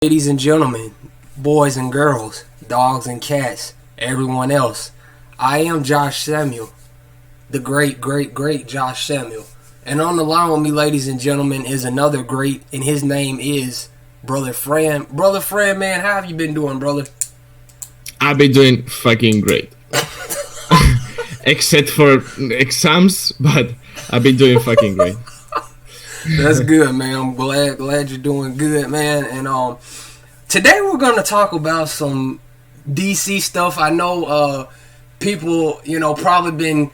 Ladies and gentlemen, boys and girls, dogs and cats, everyone else, I am Josh Samuel, the great Josh Samuel. And on the line with me, ladies and gentlemen, is another great, and his name is Brother Fran. Brother Fran, man, how have you been doing, brother? I've been doing fucking great. Except for exams, but I've been doing fucking great. That's good, man. I'm glad you're doing good, man. And today we're gonna talk about some DC stuff. I know people, probably been,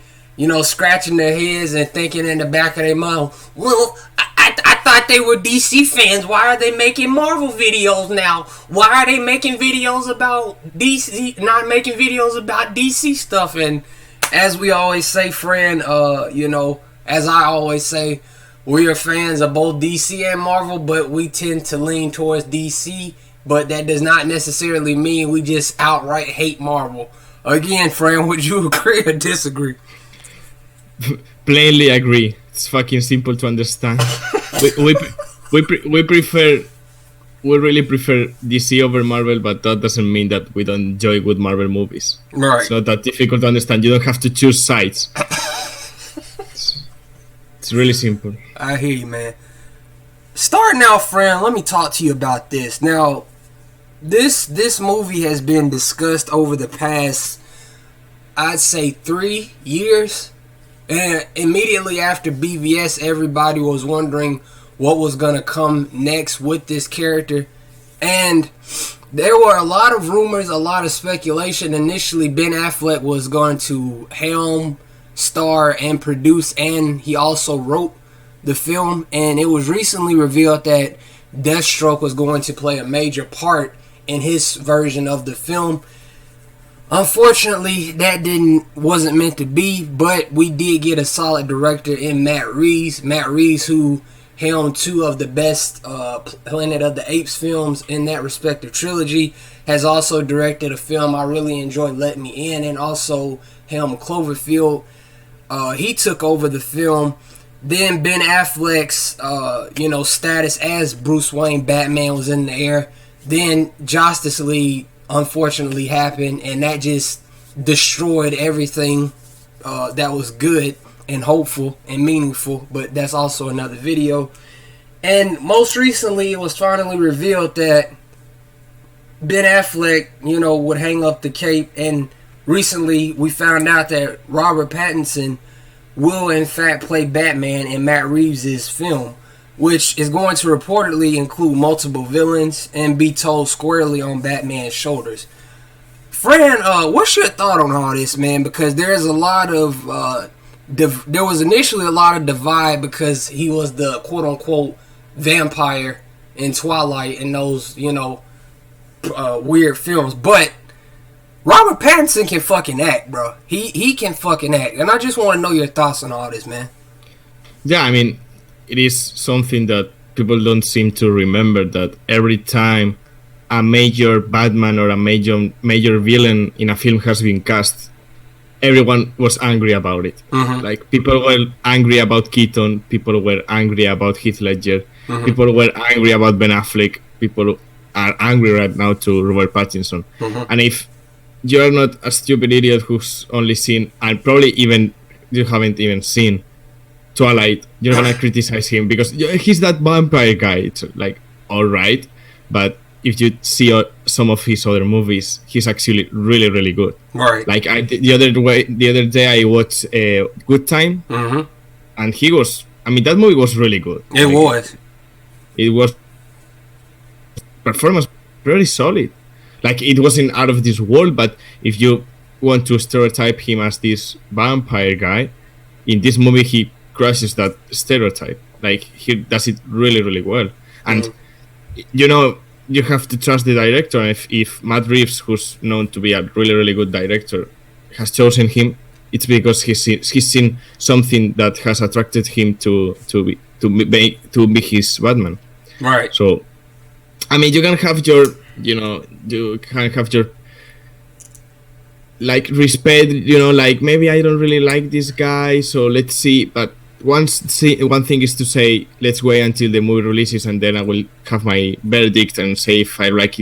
scratching their heads and thinking in the back of their mind, well, I thought they were DC fans. Why are they making Marvel videos now? Why are they making videos about DC, not making videos about DC stuff? And as we always say, Fran, as I always say, we are fans of both DC and Marvel, but we tend to lean towards DC. But that does not necessarily mean we just outright hate Marvel. Again, Fran, would you agree or disagree? Plainly agree. It's fucking simple to understand. we really prefer DC over Marvel, but that doesn't mean that we don't enjoy good Marvel movies. Right. It's not that difficult to understand. You don't have to choose sides. It's really simple. I hear you, man. Starting out, Fran, let me talk to you about this. Now, this movie has been discussed over the past, I'd say, 3 years. And immediately after BVS, everybody was wondering what was going to come next with this character. And there were a lot of rumors, a lot of speculation. Initially, Ben Affleck was going to helm, star, and produce, and he also wrote the film. And it was recently revealed that Deathstroke was going to play a major part in his version of the film. Unfortunately, that wasn't meant to be, but we did get a solid director in Matt Reeves. Matt Reeves, who helmed 2 of the best Planet of the Apes films in that respective trilogy, has also directed a film I really enjoyed, Let Me In, and also helmed Cloverfield. He took over the film. Then Ben Affleck's, status as Bruce Wayne Batman was in the air. Then Justice League unfortunately happened, and that just destroyed everything that was good and hopeful and meaningful. But that's also another video. And most recently, it was finally revealed that Ben Affleck, would hang up the cape. And recently, we found out that Robert Pattinson will in fact play Batman in Matt Reeves' film, which is going to reportedly include multiple villains and be told squarely on Batman's shoulders. Fran, what's your thought on all this, man? Because there's a lot of there was initially a lot of divide because he was the quote-unquote vampire in Twilight and those, weird films. But Robert Pattinson can fucking act, bro. He can fucking act. And I just want to know your thoughts on all this, man. Yeah, I mean, it is something that people don't seem to remember, that every time a major Batman or a major villain in a film has been cast, everyone was angry about it. Mm-hmm. Like, people were angry about Keaton, people were angry about Heath Ledger, mm-hmm. people were angry about Ben Affleck, people are angry right now to Robert Pattinson. Mm-hmm. And if you're not a stupid idiot who's only seen, and probably even you haven't even seen Twilight, you're gonna criticize him because he's that vampire guy. It's like, alright, but if you see some of his other movies, he's actually really, really good. Right. Like the other day I watched Good Time, mm-hmm. and that movie was really good. It was performance very solid. Like, it wasn't out of this world, but if you want to stereotype him as this vampire guy, in this movie he crushes that stereotype. Like, he does it really, really well. And you have to trust the director. And if Matt Reeves, who's known to be a really, really good director, has chosen him, it's because he's seen something that has attracted him to be his Batman. Right. So, I mean, you can have your like respect, like, maybe I don't really like this guy, so let's see. But one thing is to say, let's wait until the movie releases and then I will have my verdict and say if I like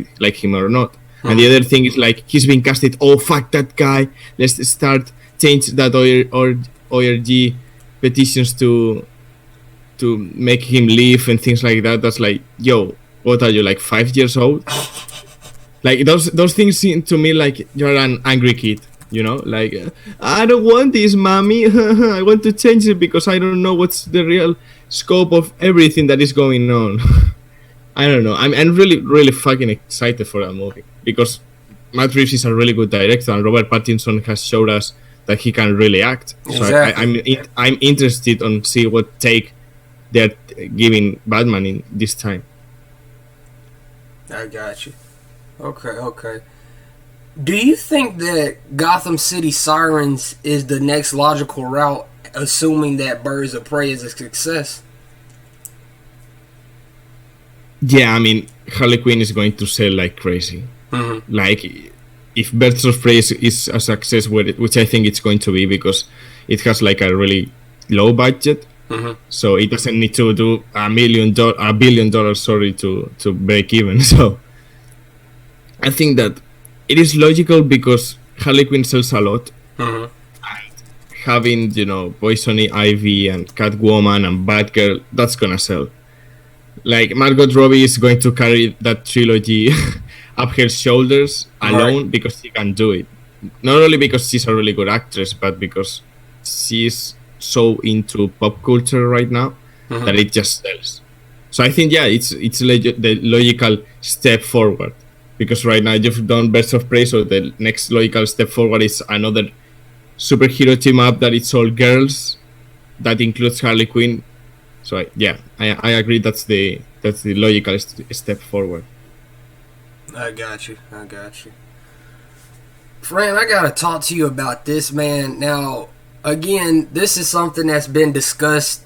him or not. And the other thing is like, he's been casted. Oh, fuck that guy. Let's start change that ORG petitions to make him leave and things like that. That's like, yo, what are you, like 5 years old? Like those things seem to me like you're an angry kid, you know? Like, I don't want this, mommy. I want to change it because I don't know what's the real scope of everything that is going on. I don't know. I'm really, really fucking excited for that movie because Matt Reeves is a really good director and Robert Pattinson has showed us that he can really act. Exactly. So I'm interested on see what take they're giving Batman in this time. I got you. Okay. Do you think that Gotham City Sirens is the next logical route, assuming that Birds of Prey is a success? Yeah, I mean, Harley Quinn is going to sell like crazy. Mm-hmm. Like, if Birds of Prey is a success, which I think it's going to be because it has like a really low budget, so it doesn't need to do $1 billion, to break even. So I think that it is logical because Harley Quinn sells a lot, and having, you know, Poison Ivy and Catwoman and Batgirl, that's gonna sell. Like, Margot Robbie is going to carry that trilogy up her shoulders alone because she can do it. Not only because she's a really good actress, but because she's so into pop culture right now that it just sells. So I think, yeah, it's the logical step forward. Because right now you've done Birds of Prey, so the next logical step forward is another superhero team up that it's all girls, that includes Harley Quinn. So I agree that's the logical step forward. I got you. Fran, I gotta talk to you about this, man. Now, again, this is something that's been discussed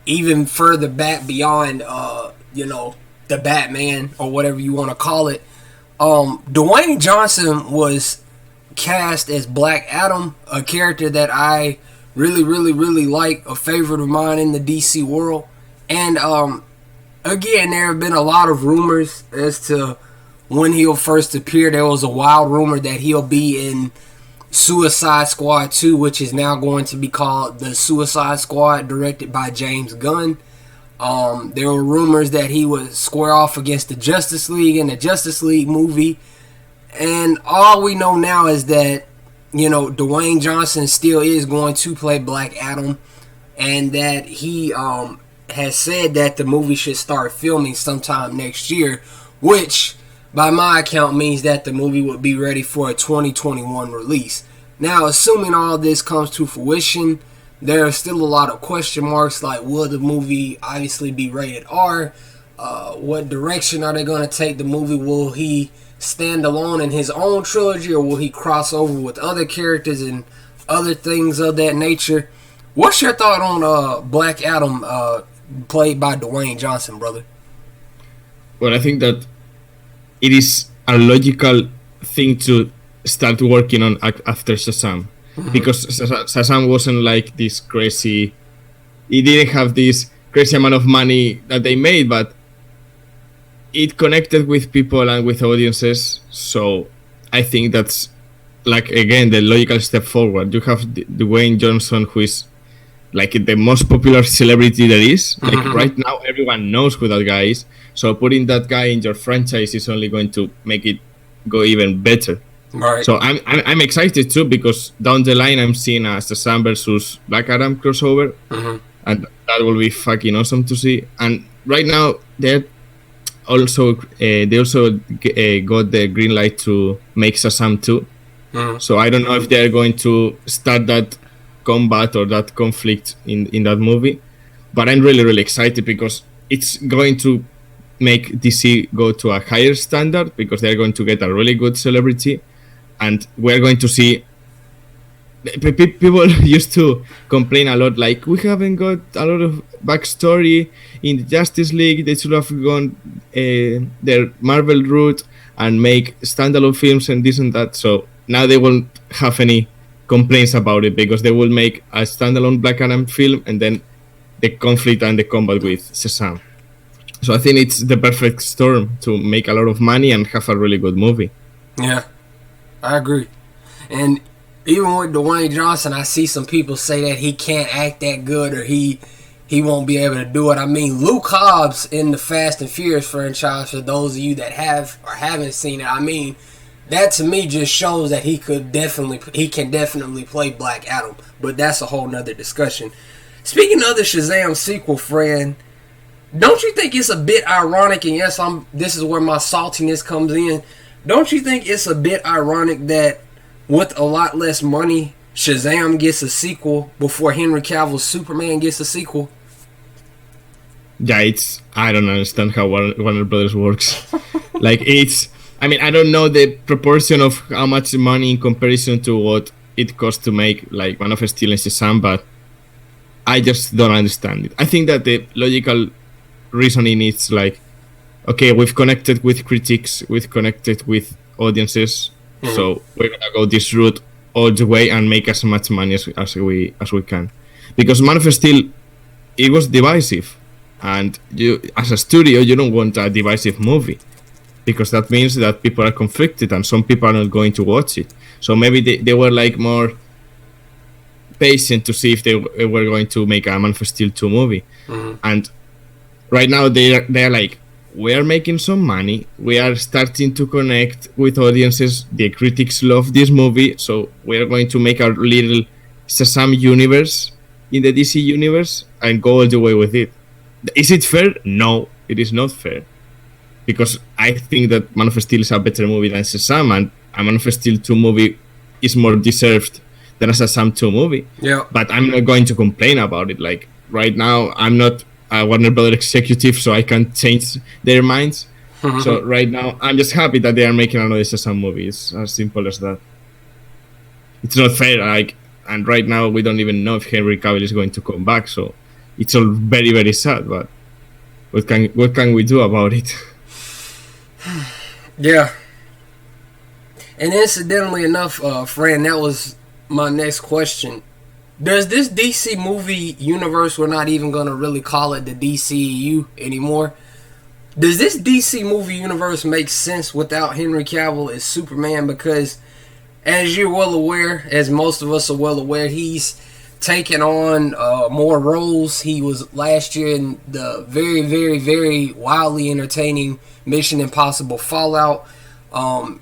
even further back beyond, the Batman or whatever you want to call it. Dwayne Johnson was cast as Black Adam, a character that I really, really, really like, a favorite of mine in the DC world. And again, there have been a lot of rumors as to when he'll first appear. There was a wild rumor that he'll be in Suicide Squad 2, which is now going to be called The Suicide Squad, directed by James Gunn. There were rumors that he would square off against the Justice League in the Justice League movie. And all we know now is that, Dwayne Johnson still is going to play Black Adam, and that he has said that the movie should start filming sometime next year, which, by my account, means that the movie would be ready for a 2021 release. Now, assuming all this comes to fruition, there are still a lot of question marks, like will the movie obviously be rated R? What direction are they going to take the movie? Will he stand alone in his own trilogy, or will he cross over with other characters and other things of that nature? What's your thought on Black Adam played by Dwayne Johnson, brother? Well, I think that it is a logical thing to start working on after SHAZAM. Because SHAZAM wasn't like this crazy... It didn't have this crazy amount of money that they made, but it connected with people and with audiences. So I think that's, like, again, the logical step forward. You have Dwayne Johnson, who is like the most popular celebrity there is. Like, right now, everyone knows who that guy is. So putting that guy in your franchise is only going to make it go even better. Right. So I'm excited too, because down the line I'm seeing a SHAZAM versus Black Adam crossover, and that will be fucking awesome to see. And right now they also got the green light to make SHAZAM 2. So I don't know if they're going to start that combat or that conflict in that movie, but I'm really, really excited because it's going to make DC go to a higher standard, because they're going to get a really good celebrity. And we're going to see... People used to complain a lot, like, we haven't got a lot of backstory in the Justice League. They should have gone their Marvel route and make standalone films and this and that. So now they won't have any complaints about it, because they will make a standalone Black Adam film and then the conflict and the combat with SHAZAM. So I think it's the perfect storm to make a lot of money and have a really good movie. Yeah, I agree. And even with Dwayne Johnson, I see some people say that he can't act that good or he won't be able to do it. I mean, Luke Hobbs in the Fast and Furious franchise, for those of you that have or haven't seen it, I mean, that to me just shows that he can definitely play Black Adam. But that's a whole nother discussion. Speaking of the Shazam sequel, Fran, don't you think it's a bit ironic, and yes, this is where my saltiness comes in, don't you think it's a bit ironic that with a lot less money, Shazam gets a sequel before Henry Cavill's Superman gets a sequel? Yeah, I don't understand how Warner Brothers works. Like, I mean, I don't know the proportion of how much money in comparison to what it costs to make, like, Man of Steel and Shazam, but I just don't understand it. I think that the logical reasoning is like, okay, we've connected with critics, we've connected with audiences, so we're gonna go this route all the way and make as much money as we can. Because Man of Steel, it was divisive, and you, as a studio, you don't want a divisive movie, because that means that people are conflicted and some people are not going to watch it. So maybe they were like more patient to see if they were going to make a Man of Steel 2 movie. And right now they're like, we are making some money, we are starting to connect with audiences, the critics love this movie, so we are going to make our little Shazam universe in the DC universe and go all the way with it. Is it fair? No, it is not fair, because I think that Man of Steel is a better movie than Shazam, and a Man of Steel 2 movie is more deserved than a Shazam 2 movie. Yeah. But I'm not going to complain about it. Like, right now, I'm not a Warner Brothers executive, so I can't change their minds. So right now, I'm just happy that they are making another Shazam movie. It's as simple as that. It's not fair, like, and right now we don't even know if Henry Cavill is going to come back, so it's all very, very sad, but what can we do about it? Yeah. And incidentally enough, Fran, that was my next question. Does this DC movie universe, we're not even going to really call it the DCEU anymore, does this DC movie universe make sense without Henry Cavill as Superman? Because as you're well aware, as most of us are well aware, he's taken on more roles. He was last year in the very, very, very wildly entertaining Mission Impossible Fallout.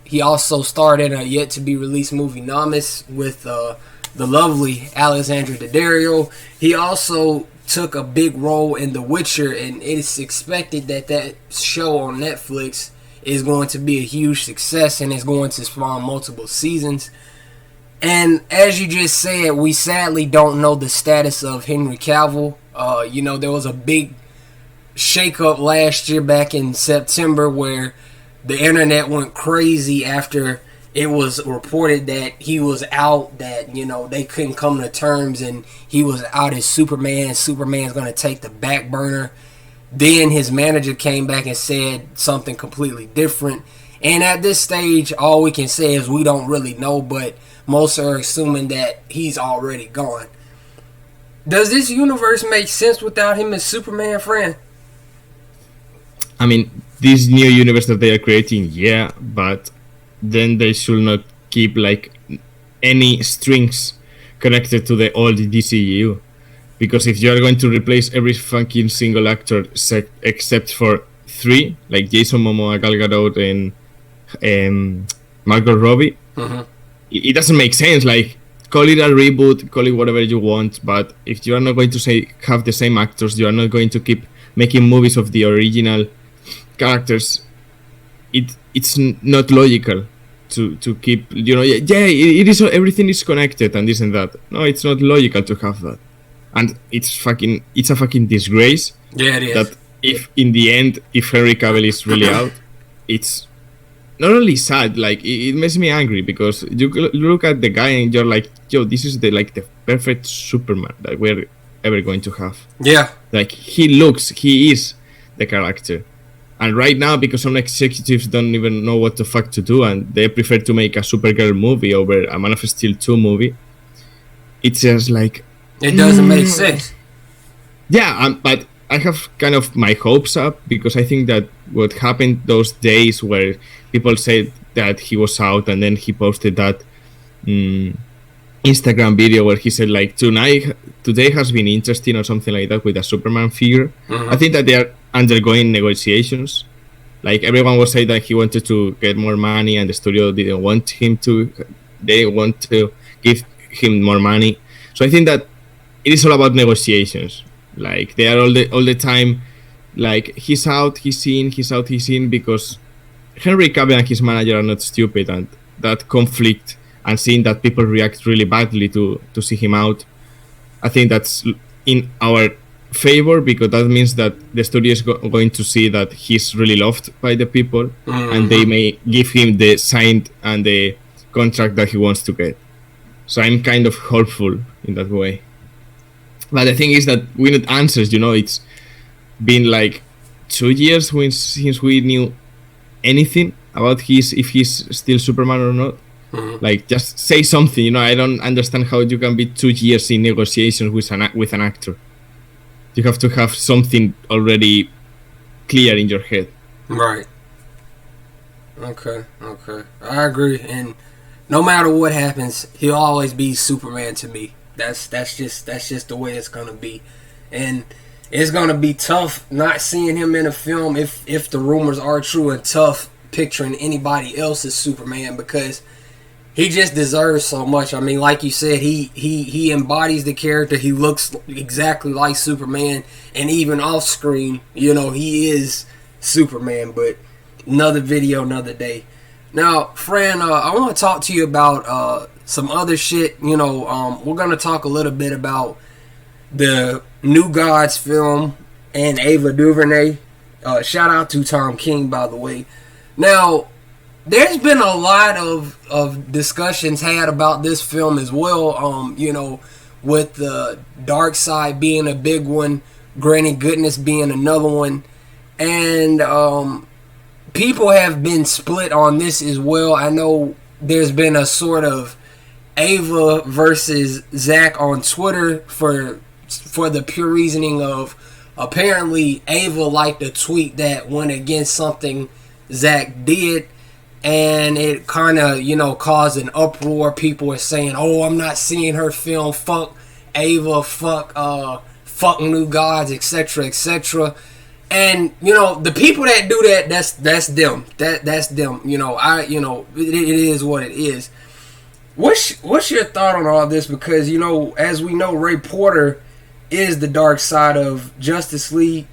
He also starred in a yet-to-be-released movie, Namus, with the lovely Alexandra Daddario. He also took a big role in The Witcher, and it is expected that show on Netflix is going to be a huge success and is going to spawn multiple seasons. And as you just said, we sadly don't know the status of Henry Cavill. There was a big shakeup last year back in September where the internet went crazy after it was reported that he was out, that, they couldn't come to terms and he was out as Superman. Superman's going to take the back burner. Then his manager came back and said something completely different. And at this stage, all we can say is we don't really know, but most are assuming that he's already gone. Does this universe make sense without him as Superman, Fran? I mean, this new universe that they are creating, yeah, but then they should not keep like any strings connected to the old DCU, because if you are going to replace every fucking single actor except for 3, like Jason Momoa, Gal Gadot, and Margot Robbie, it doesn't make sense. Like, call it a reboot, call it whatever you want, but if you are not going to have the same actors, you are not going to keep making movies of the original characters, it's not logical to keep, it is, everything is connected and this and that. No, it's not logical to have that, and it's a fucking disgrace. Yeah, it is. That if in the end, if Henry Cavill is really out, it's not only sad, like it makes me angry, because you look at the guy and you're like, yo, this is the perfect Superman that we're ever going to have. Yeah, like he is the character. And right now, because some executives don't even know what the fuck to do, and they prefer to make a Supergirl movie over a Man of Steel 2 movie, it's just like, it doesn't make sense. Yeah, but I have kind of my hopes up because I think that what happened those days where people said that he was out and then he posted that Instagram video where he said like today has been interesting or something like that with a Superman figure. I think that they are undergoing negotiations. Like everyone was saying that he wanted to get more money and the studio didn't want him to. They want to give him more money. So I think that it is all about negotiations. Like they are all the time like he's out, he's in because Henry Cavill and his manager are not stupid, and that conflict and seeing that people react really badly to see him out, I think that's in our favor because that means that the studio is going to see that he's really loved by the people and they may give him the signed and the contract that he wants to get. So I'm kind of hopeful in that way. But the thing is that we need answers, it's been like 2 years since we knew anything about if he's still Superman or not. Like just say something, I don't understand how you can be 2 years in negotiations with an actor. You have to have something already clear in your head. Right. Okay. I agree, and no matter what happens, he'll always be Superman to me. That's just the way it's gonna be, and it's gonna be tough not seeing him in a film if the rumors are true, and tough picturing anybody else as Superman because he just deserves so much. I mean, like you said, he embodies the character. He looks exactly like Superman, and even off screen, he is Superman. But another video, another day. Now, Fran, I want to talk to you about some other shit. We're gonna talk a little bit about the New Gods film and Ava DuVernay. Shout out to Tom King, by the way. Now, there's been a lot of discussions had about this film as well, with the dark side being a big one, Granny Goodness being another one, and people have been split on this as well. I know there's been a sort of Ava versus Zach on Twitter for the pure reasoning of apparently Ava liked a tweet that went against something Zach did, and it kind of, caused an uproar. People were saying, oh, I'm not seeing her film, fuck Ava, fuck New Gods, etc., etc. And, the people that do that, that's them. That's them. It is what it is. What's your thought on all this? Because, as we know, Ray Porter is the dark side of Justice League.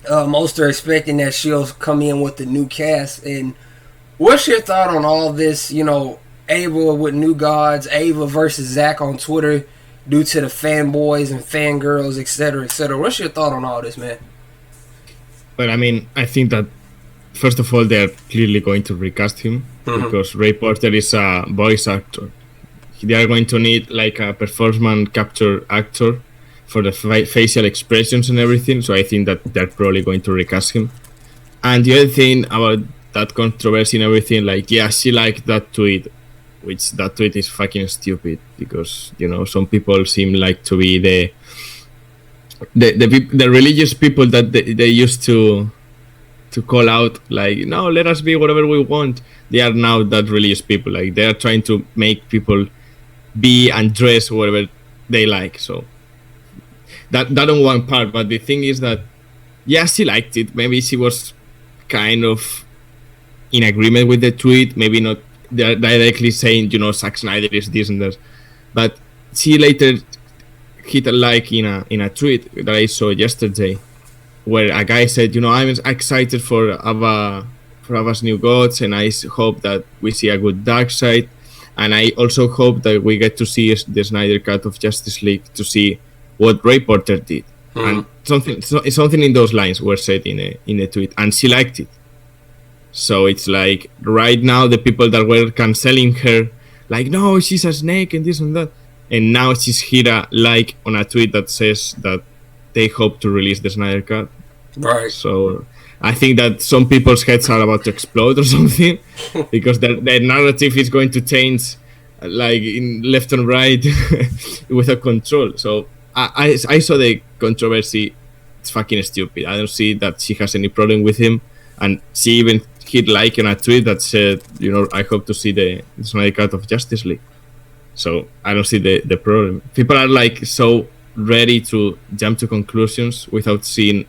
Most are expecting that she'll come in with the new cast, and what's your thought on all this, Ava with New Gods, Ava versus Zach on Twitter due to the fanboys and fangirls, etc., etc.? What's your thought on all this, man? Well, I mean, I think that, first of all, they're clearly going to recast him because Ray Porter is a voice actor. They are going to need like a performance capture actor for the facial expressions and everything, so I think that they're probably going to recast him. And the other thing about that controversy and everything, like, yeah, she liked that tweet, which that tweet is fucking stupid because, some people seem like to be the religious people that they used to call out, like, no, let us be whatever we want. They are now that religious people, like, they are trying to make people be and dress whatever they like. So that on one part, but the thing is that, yeah, she liked it. Maybe she was kind of in agreement with the tweet, maybe not directly saying, Zack Snyder is this and that, but she later hit a like in a tweet that I saw yesterday, where a guy said, I'm excited for Ava's New Gods, and I hope that we see a good dark side, and I also hope that we get to see the Snyder cut of Justice League to see what Ray Porter did, and something in those lines were said in a tweet, and she liked it. So it's like right now the people that were canceling her, like, no, she's a snake and this and that, and now she's hit a like on a tweet that says that they hope to release the Snyder cut. Right. So I think that some people's heads are about to explode or something because their narrative is going to change like in left and right without control. So I saw the controversy. It's fucking stupid. I don't see that she has any problem with him, and she even hit like on a tweet that said, I hope to see the Snyder Cut of Justice League. So I don't see the problem. People are like so ready to jump to conclusions without seeing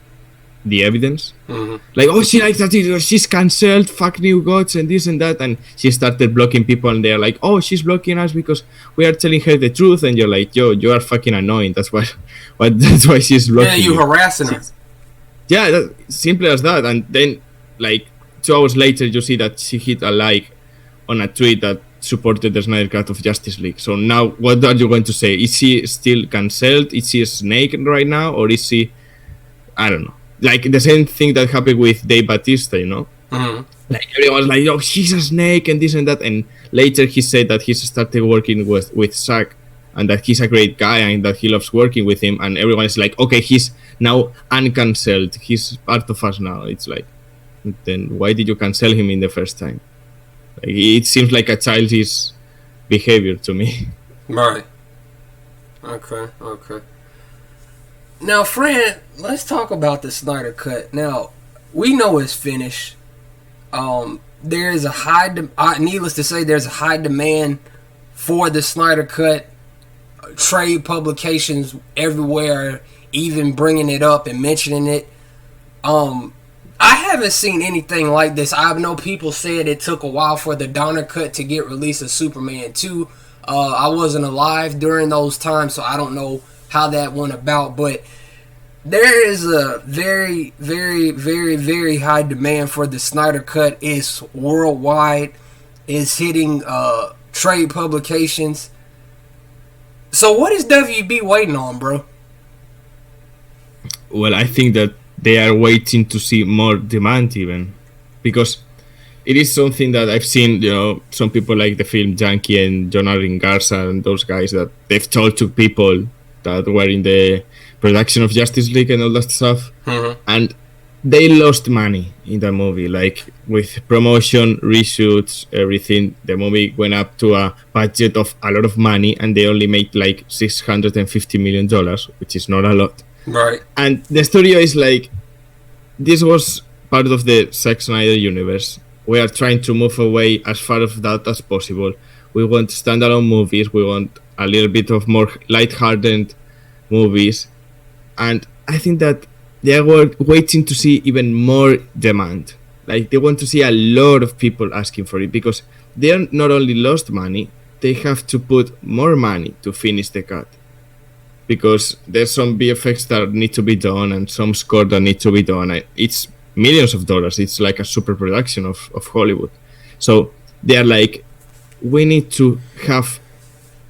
the evidence. Mm-hmm. Like, oh, she likes that, she's cancelled, fuck New Gods and this and that, and she started blocking people, and they're like, oh, she's blocking us because we are telling her the truth, and you're like, yo, you are fucking annoying. That's why she's blocking. Yeah, you harassing her. Yeah, simple as that. And then, like 2 hours later, you see that she hit a like on a tweet that supported the Snyder Cut of Justice League. So now, what are you going to say? Is she still cancelled? Is she a snake right now, or is she? I don't know. Like the same thing that happened with Dave Bautista, Mm-hmm. Like everyone's like, oh, she's a snake and this and that. And later he said that he started working with Zack, and that he's a great guy and that he loves working with him. And everyone is like, okay, he's now uncancelled. He's part of us now. It's like, then why did you cancel him in the first time? Like, it seems like a childish behavior to me. Right. Okay. Now, Fran, let's talk about the Snyder Cut. Now, we know it's finished. There is a needless to say, there's a high demand for the Snyder Cut. Trade publications everywhere, even bringing it up and mentioning it. I haven't seen anything like this. I know people said it took a while for the Donner Cut to get released of Superman 2. I wasn't alive during those times, so I don't know how that went about, but there is a very, very, very, very high demand for the Snyder Cut. It's worldwide. It's hitting trade publications. So what is WB waiting on, bro? Well, I think that they are waiting to see more demand even, because it is something that I've seen, some people like the film Junkie and Jonathan Garza and those guys, that they've told to people that were in the production of Justice League and all that stuff, and they lost money in the movie, like with promotion, reshoots, everything. The movie went up to a budget of a lot of money, and they only made like $650 million, which is not a lot. Right. And the studio is like, this was part of the Zack Snyder universe. We are trying to move away as far of that as possible. We want standalone movies. We want a little bit of more lighthearted movies. And I think that they are waiting to see even more demand. Like, they want to see a lot of people asking for it, because they are not only lost money, they have to put more money to finish the cut. Because there's some VFX that need to be done and some score that need to be done. It's millions of dollars. It's like a super production of Hollywood. So they are like, we need to have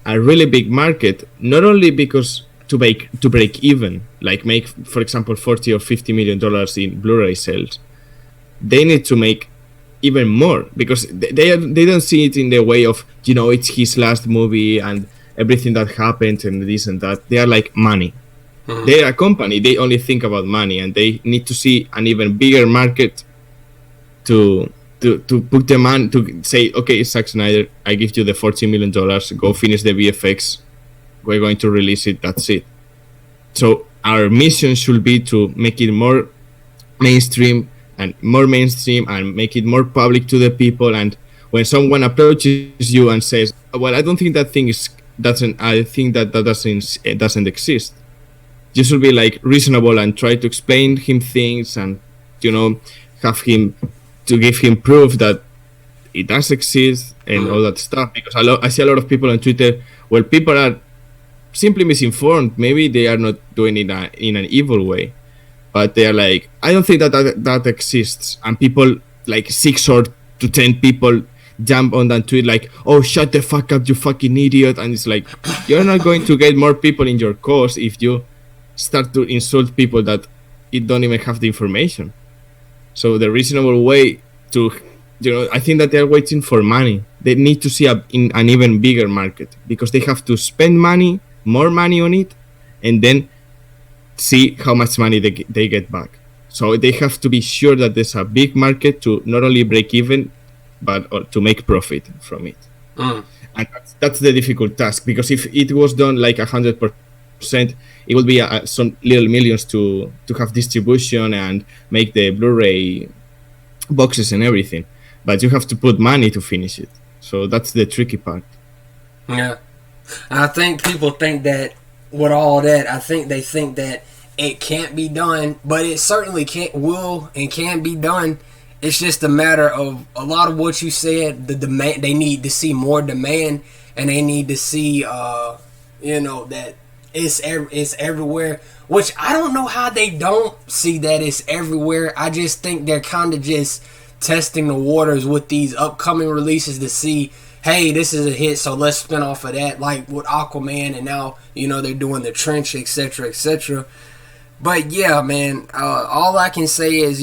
a really big market, not only because to break even, like make, for example, $40 or $50 million in Blu-ray sales. They need to make even more, because they don't see it in the way of, it's his last movie and everything that happened and this and that. They are like, money. Mm-hmm. They are a company. They only think about money, and they need to see an even bigger market to put them on, to say, okay, Zack Snyder, I give you the $40 million, go finish the VFX, we're going to release it, that's it. So our mission should be to make it more mainstream and make it more public to the people. And when someone approaches you and says, well, I don't think that thing doesn't exist, you should be like reasonable and try to explain him things, and have him to give him proof that it does exist and all that stuff. Because I see a lot of people on Twitter, well, people are simply misinformed. Maybe they are not doing it in an evil way, but they are like, I don't think that exists. And people, like 6 or to 10 people, jump on that tweet like, oh, shut the fuck up, you fucking idiot. And it's like, you're not going to get more people in your cause if you start to insult people that don't even have the information. So the reasonable way to, I think that they're waiting for money. They need to see in an even bigger market, because they have to spend more money on it, and then see how much money they get back. So they have to be sure that there's a big market to not only break even, but to make profit from it. And that's the difficult task, because if it was done like 100%, 100%. It will be some little millions to have distribution and make the Blu-ray boxes and everything, but you have to put money to finish it. So that's the tricky part. Yeah, I think people think that with all that, I think they think that it can't be done, but it certainly will and can be done. It's just a matter of a lot of what you said. The demand, they need to see more demand, and they need to see, that it's everywhere. Which I don't know how they don't see that it's everywhere. I just think they're kind of just testing the waters with these upcoming releases to see, hey, this is a hit, so let's spin off of that. Like with Aquaman, and now they're doing The Trench, etc., etc. But yeah, man, all I can say is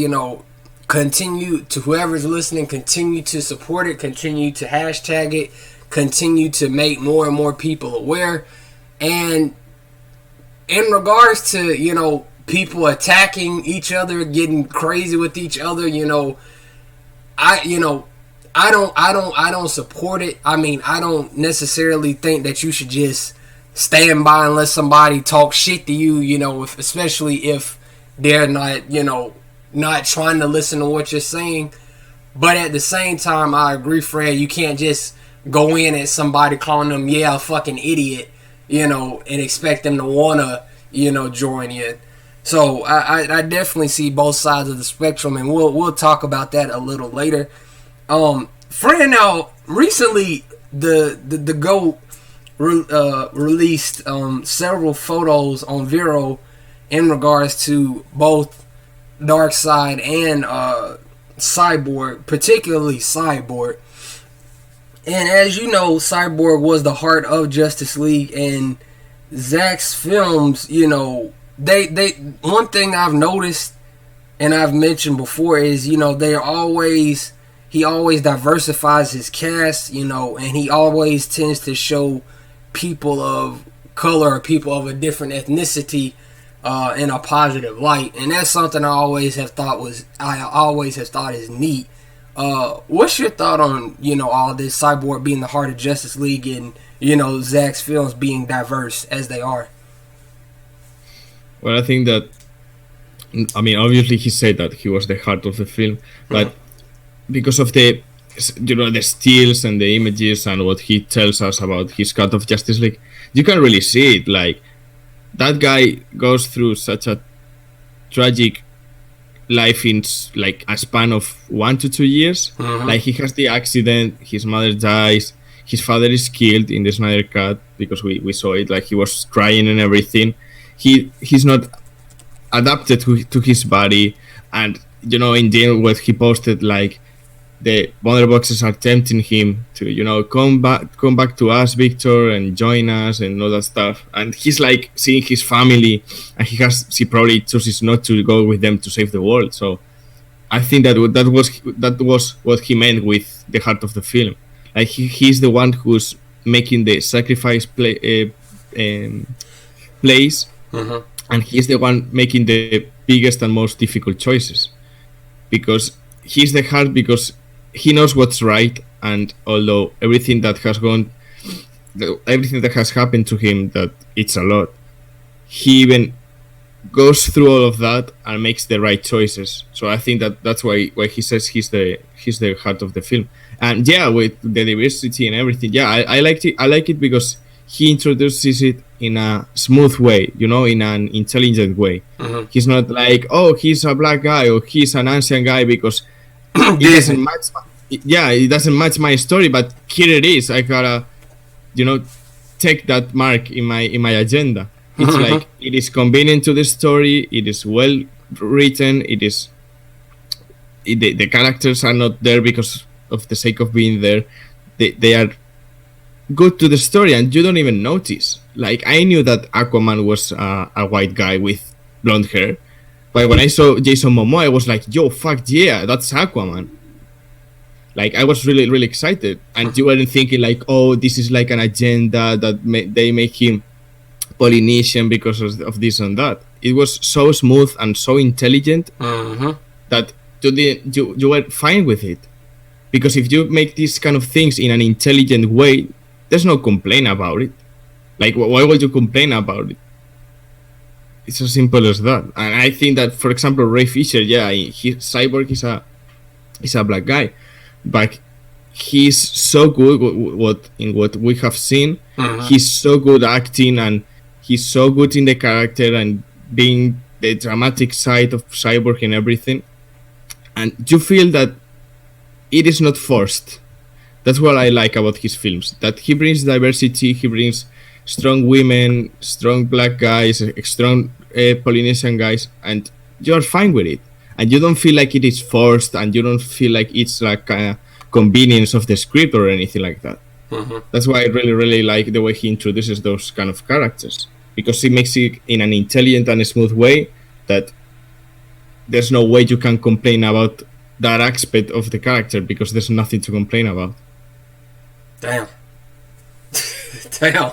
continue to, whoever's listening, continue to support it, continue to hashtag it, continue to make more and more people aware. And in regards to people attacking each other, getting crazy with each other, I don't support it. I mean, I don't necessarily think that you should just stand by and let somebody talk shit to you, especially if they're not trying to listen to what you're saying. But at the same time, I agree, Fran, you can't just go in at somebody calling them, a fucking idiot, and expect them to wanna, join in. So I definitely see both sides of the spectrum, and we'll talk about that a little later. Fran, now recently the GOAT released several photos on Vero in regards to both Darkseid and Cyborg, particularly Cyborg. And as you know, Cyborg was the heart of Justice League, and Zack's films, they one thing I've noticed and I've mentioned before is, he always diversifies his cast, and he always tends to show people of color or people of a different ethnicity in a positive light, and that's something I always have thought is neat. What's your thought on all this, Cyborg being the heart of Justice League, and Zack's films being diverse as they are? Well, I think that, obviously he said that he was the heart of the film, but because of the the stills and the images and what he tells us about his cut of Justice League, you can really see it. Like, that guy goes through such a tragic life in like a span of 1 to 2 years. Like, he has the accident, his mother dies, his father is killed in the Snyder cut, because we saw it. Like, he was crying and everything. He's not adapted to his body, and in the end, what he posted, like, the mother boxes are tempting him to come back to us, Victor, and join us and all that stuff. And he's like seeing his family, and he probably chooses not to go with them to save the world. So I think that was what he meant with the heart of the film. Like, he's the one who's making the sacrifice plays, and he's the one making the biggest and most difficult choices, because he's the heart, because he knows what's right. And although everything that has happened to him, that it's a lot, he even goes through all of that and makes the right choices. So I think that's why he says he's the heart of the film. And yeah, with the diversity and everything, I like it because he introduces it in a smooth way, in an intelligent way. He's not like, oh, he's a black guy or he's an Asian guy, because it doesn't match my story, but here it is. I gotta, take that mark in my agenda. It's like, it is convenient to the story. It is well written. The characters are not there because of the sake of being there. They are good to the story, and you don't even notice. Like, I knew that Aquaman was a white guy with blonde hair, but when I saw Jason Momoa, I was like, yo, fuck yeah, that's Aquaman. Like, I was really, really excited. And you weren't thinking like, oh, this is like an agenda that they make him Polynesian because of this and that. It was so smooth and so intelligent that you were fine with it. Because if you make these kind of things in an intelligent way, there's no complaint about it. Like, why would you complain about it? It's as simple as that. And I think that, for example, Ray Fisher, Cyborg is a black guy, but he's so good what we have seen. He's so good acting, and he's so good in the character and being the dramatic side of Cyborg and everything. And you feel that it is not forced. That's what I like about his films. That he brings diversity, he brings strong women, strong black guys, strong Polynesian guys, and you're fine with it. And you don't feel like it is forced, and you don't feel like it's like a convenience of the script or anything like that. That's why I really, really like the way he introduces those kind of characters, because he makes it in an intelligent and smooth way that there's no way you can complain about that aspect of the character, because there's nothing to complain about. Damn. Damn.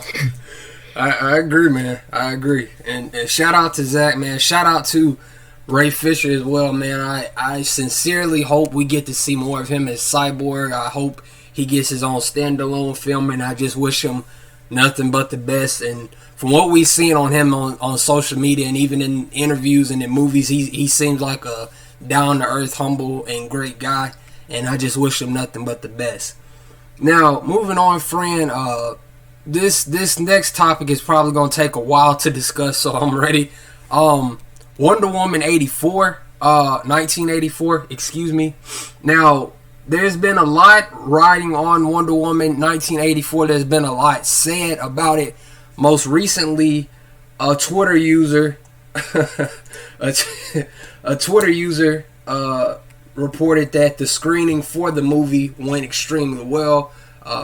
I agree, man. I agree. And shout out to Zach, man. Shout out to Ray Fisher as well, man. I sincerely hope we get to see more of him as Cyborg. I hope he gets his own standalone film, and I just wish him nothing but the best. And from what we've seen on him on social media and even in interviews and in movies, he seems like a down-to-earth, humble, and great guy. And I just wish him nothing but the best. Now, moving on, Fran, this next topic is probably going to take a while to discuss, so I'm ready. Wonder Woman 1984, excuse me. Now, there's been a lot riding on Wonder Woman 1984. There's been a lot said about it. Most recently, a Twitter user reported that the screening for the movie went extremely well.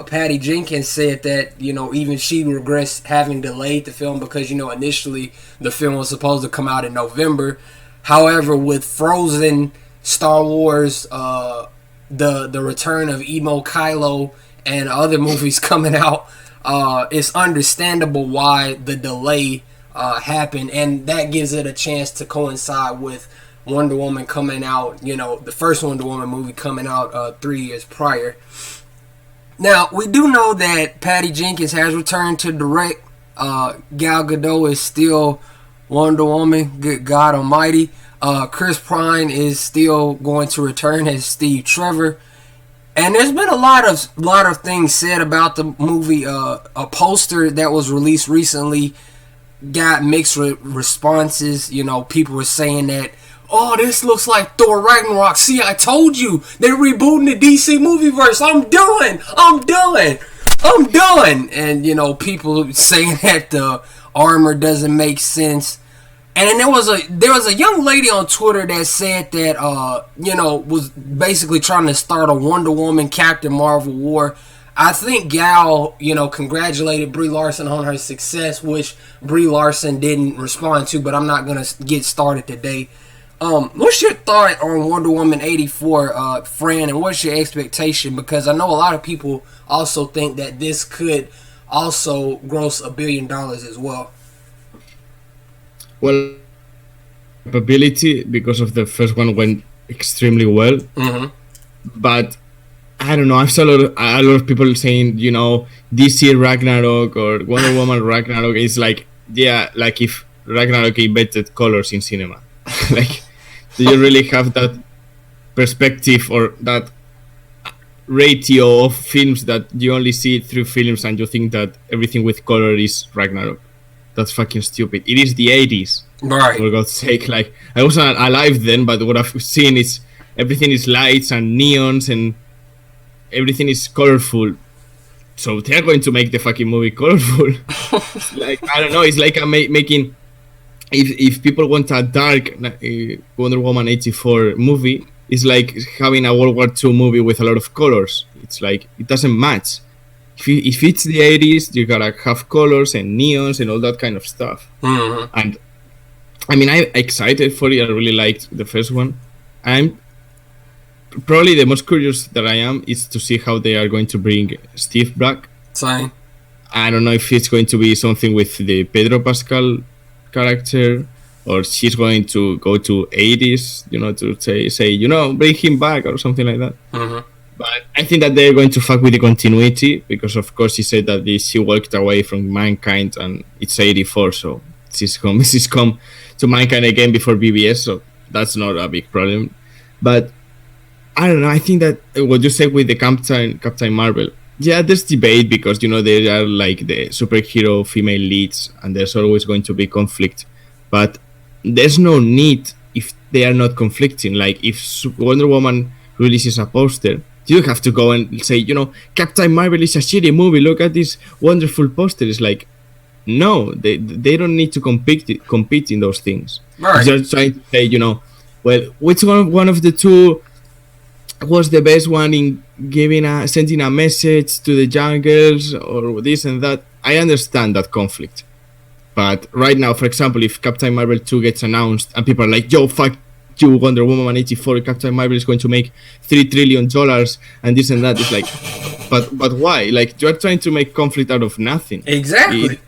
Patty Jenkins said that, even she regrets having delayed the film because, initially the film was supposed to come out in November. However, with Frozen, Star Wars, the return of Emo Kylo, and other movies coming out, it's understandable why the delay happened, and that gives it a chance to coincide with Wonder Woman coming out, the first Wonder Woman movie coming out 3 years prior. Now, we do know that Patty Jenkins has returned to direct. Gal Gadot is still Wonder Woman. Good God Almighty. Chris Pine is still going to return as Steve Trevor. And there's been a lot of things said about the movie. A poster that was released recently got mixed responses. People were saying that, oh, this looks like Thor Ragnarok. See, I told you. They're rebooting the DC movieverse. I'm done. And, people saying that the armor doesn't make sense. And there was a young lady on Twitter that said that, was basically trying to start a Wonder Woman Captain Marvel war. I think Gal, congratulated Brie Larson on her success, which Brie Larson didn't respond to, but I'm not going to get started today. What's your thought on Wonder Woman 84, Fran, and what's your expectation? Because I know a lot of people also think that this could also gross $1 billion as well. Well, capability, because of the first one went extremely well. But I don't know, I've saw a lot of people saying, DC Ragnarok or Wonder Woman Ragnarok is like if Ragnarok invented colors in cinema. Like, do you really have that perspective or that ratio of films that you only see it through films and you think that everything with color is Ragnarok? That's fucking stupid. It is the 80s. Right. For God's sake. Like, I wasn't alive then, but what I've seen is everything is lights and neons and everything is colorful. So they're going to make the fucking movie colorful. Like, I don't know. It's like making... If people want a dark Wonder Woman 84 movie, it's like having a World War II movie with a lot of colors. It's like, it doesn't match. If it's the 80s, you gotta have colors and neons and all that kind of stuff. And I mean, I'm excited for it. I really liked the first one. I'm probably the most curious that I am is to see how they are going to bring Steve back. Same. I don't know if it's going to be something with the Pedro Pascal character, or she's going to go to 80s, to say bring him back or something like that. But I think that they're going to fuck with the continuity, because of course she said that she walked away from Mankind and it's 84, so sitcom to Mankind again before BBS, so that's not a big problem. But I don't know. I think that what you said with the Captain Marvel, yeah, there's debate because they are like the superhero female leads, and there's always going to be conflict. But there's no need if they are not conflicting. Like if Wonder Woman releases a poster, you have to go and say, Captain Marvel is a shitty movie. Look at this wonderful poster. It's like, no, they don't need to compete in those things. Right. They're trying to say, well, which one of the two was the best one in sending a message to the young girls or this and that. I understand that conflict. But right now, for example, if Captain Marvel 2 gets announced and people are like, yo, fuck you, Wonder Woman 84, Captain Marvel is going to make $3 trillion and this and that, it's like, but why? Like, you're trying to make conflict out of nothing. Exactly.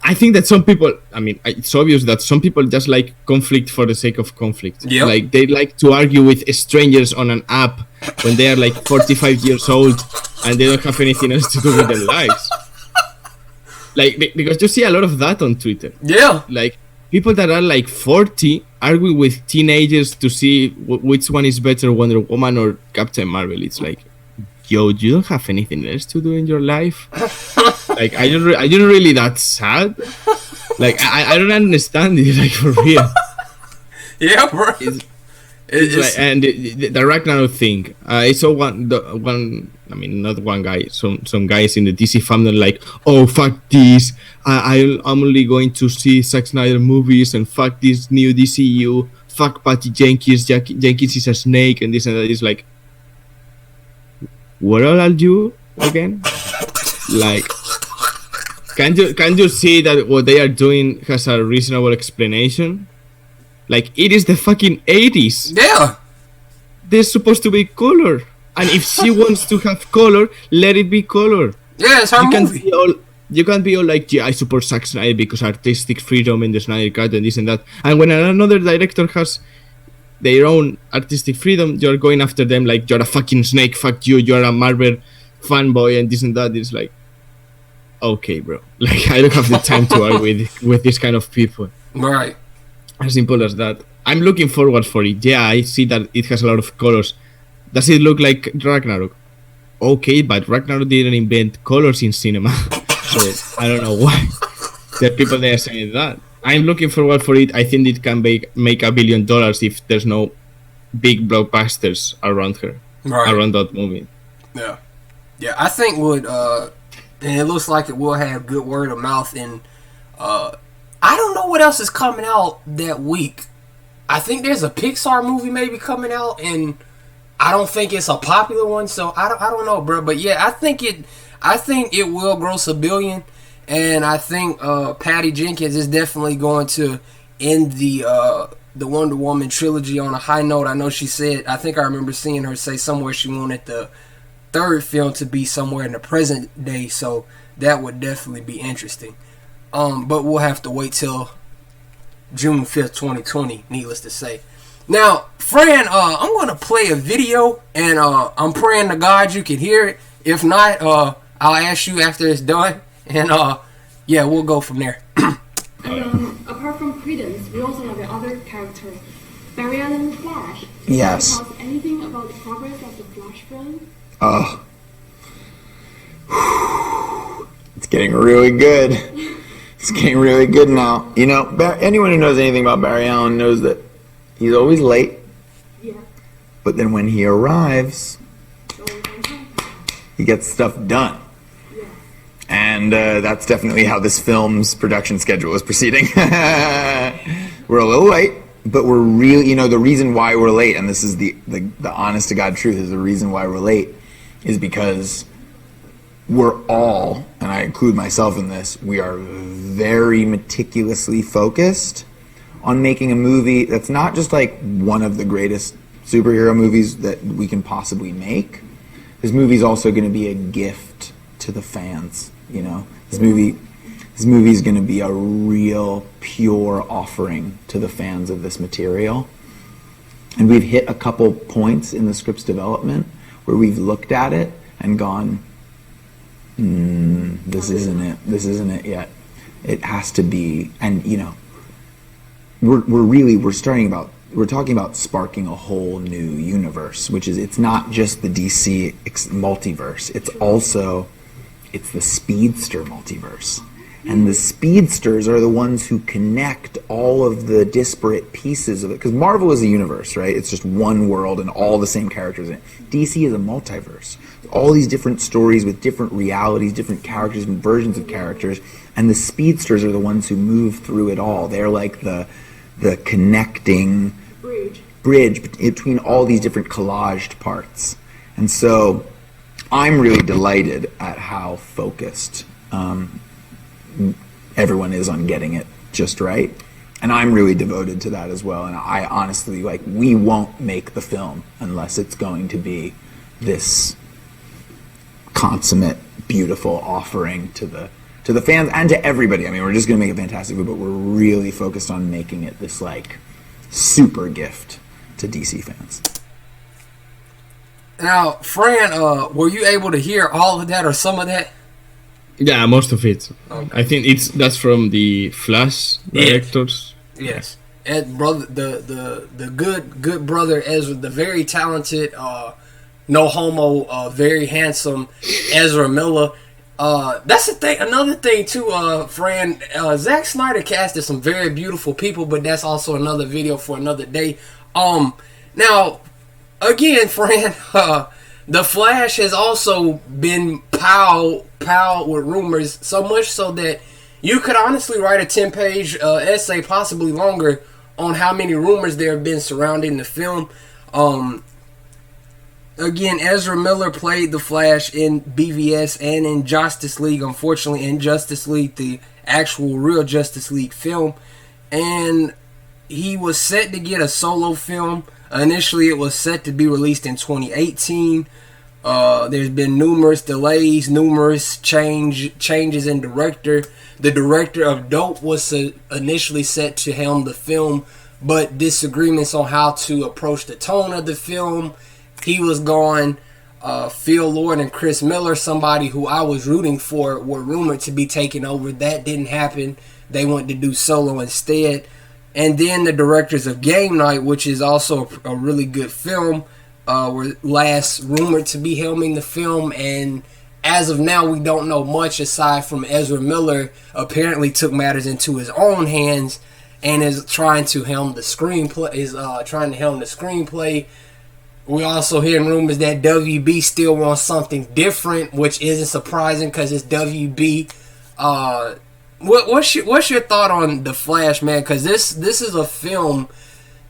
I think that some people, it's obvious that some people just like conflict for the sake of conflict. Yep. Like, they like to argue with strangers on an app when they are like 45 years old and they don't have anything else to do with their lives. Like, because you see a lot of that on Twitter. Yeah. Like, people that are like 40 argue with teenagers to see which one is better, Wonder Woman or Captain Marvel. It's like, yo, you don't have anything else to do in your life? Like, are you really that sad? Like, I don't understand it, like, for real. Yeah, bro. It's like, and the Ragnarok thing. I saw not one guy, some guys in the DC fandom like, oh, fuck this. I'm only going to see Zack Snyder movies and fuck this new DCU. Fuck Patty Jenkins. Jenkins is a snake and this and that. It's like, what are you again? Like, can you see that what they are doing has a reasonable explanation? Like, it is the fucking 80s. Yeah. There's supposed to be color. And if she wants to have color, let it be color. Yeah, it's her movie. You can't be all like, yeah, I support Zack Snyder because artistic freedom in the Snyder Cut and this and that. And when another director has their own artistic freedom, you're going after them like, you're a fucking snake, fuck you, you're a Marvel fanboy and this and that. It's like, okay, bro. Like, I don't have the time to argue with this kind of people. Right. As simple as that. I'm looking forward for it. Yeah, I see that it has a lot of colors. Does it look like Ragnarok? Okay, but Ragnarok didn't invent colors in cinema. So, I don't know why there are people there saying that. I'm looking forward for it. I think it can make $1 billion if there's no big blockbusters around her. Right. Around that movie. Yeah. Yeah, I think and it looks like it will have good word of mouth and I don't know what else is coming out that week. I think there's a Pixar movie maybe coming out, and I don't think it's a popular one, so I don't know, bro. But yeah, I think it will gross $1 billion, and I think Patty Jenkins is definitely going to end the Wonder Woman trilogy on a high note. I know she said, I think I remember seeing her say somewhere she wanted the third film to be somewhere in the present day, so that would definitely be interesting. But we'll have to wait till June 5th, 2020, needless to say. Now, Fran, I'm going to play a video, and I'm praying to God you can hear it. If not, I'll ask you after it's done, and yeah, we'll go from there. And apart from Credence, we also have another character, Barry Allen Flash. Yes. Can you tell us anything about the progress of the Flash film? Oh. It's getting really good. It's getting really good now. You know, anyone who knows anything about Barry Allen knows that he's always late. Yeah. But then when he arrives, he gets stuff done. Yeah. And that's definitely how this film's production schedule is proceeding. We're a little late, but we're really, the reason why we're late, and this is the honest to God truth, is the reason why we're late is because we're all, and I include myself in this, we are very meticulously focused on making a movie that's not just like one of the greatest superhero movies that we can possibly make. This movie's also going to be a gift to the fans, This movie is going to be a real pure offering to the fans of this material. And we've hit a couple points in the script's development where we've looked at it and gone, this isn't it yet. It has to be, and we're talking about sparking a whole new universe, which is, it's not just the DC multiverse, it's the speedster multiverse. And the speedsters are the ones who connect all of the disparate pieces of it. Because Marvel is a universe, right? It's just one world and all the same characters in it. DC is a multiverse. All these different stories with different realities, different characters and versions of characters. And the speedsters are the ones who move through it all. They're like the connecting bridge between all these different collaged parts. And so I'm really delighted at how focused everyone is on getting it just right, and I'm really devoted to that as well. And I honestly, we won't make the film unless it's going to be this consummate, beautiful offering to the fans and to everybody. I mean, we're just going to make a fantastic movie, but we're really focused on making it this super gift to DC fans. Now, Fran, were you able to hear all of that or some of that? Yeah, most of it. Okay. I think that's from the Flash directors. Yes. And brother, the good brother Ezra, the very talented, no homo, very handsome Ezra Miller. That's the thing. Another thing too, Fran. Zack Snyder casted some very beautiful people, but that's also another video for another day. Now, again, Fran, the Flash has also been piled with rumors, so much so that you could honestly write a 10-page essay, possibly longer, on how many rumors there have been surrounding the film. Again, Ezra Miller played the Flash in BVS and in Justice League, unfortunately in Justice League, the actual real Justice League film. And he was set to get a solo film. Initially, it was set to be released in 2018. There's been numerous delays, numerous changes in director. The director of Dope was initially set to helm the film, but disagreements on how to approach the tone of the film. He was gone. Phil Lord and Chris Miller, somebody who I was rooting for, were rumored to be taking over. That didn't happen. They went to do solo instead. And then the directors of Game Night, which is also a really good film, were last rumored to be helming the film, and as of now we don't know much aside from Ezra Miller apparently took matters into his own hands and is trying to helm the screenplay. We also hearing rumors that WB still wants something different, which isn't surprising because it's WB. What's your thought on The Flash, man? Because this is a film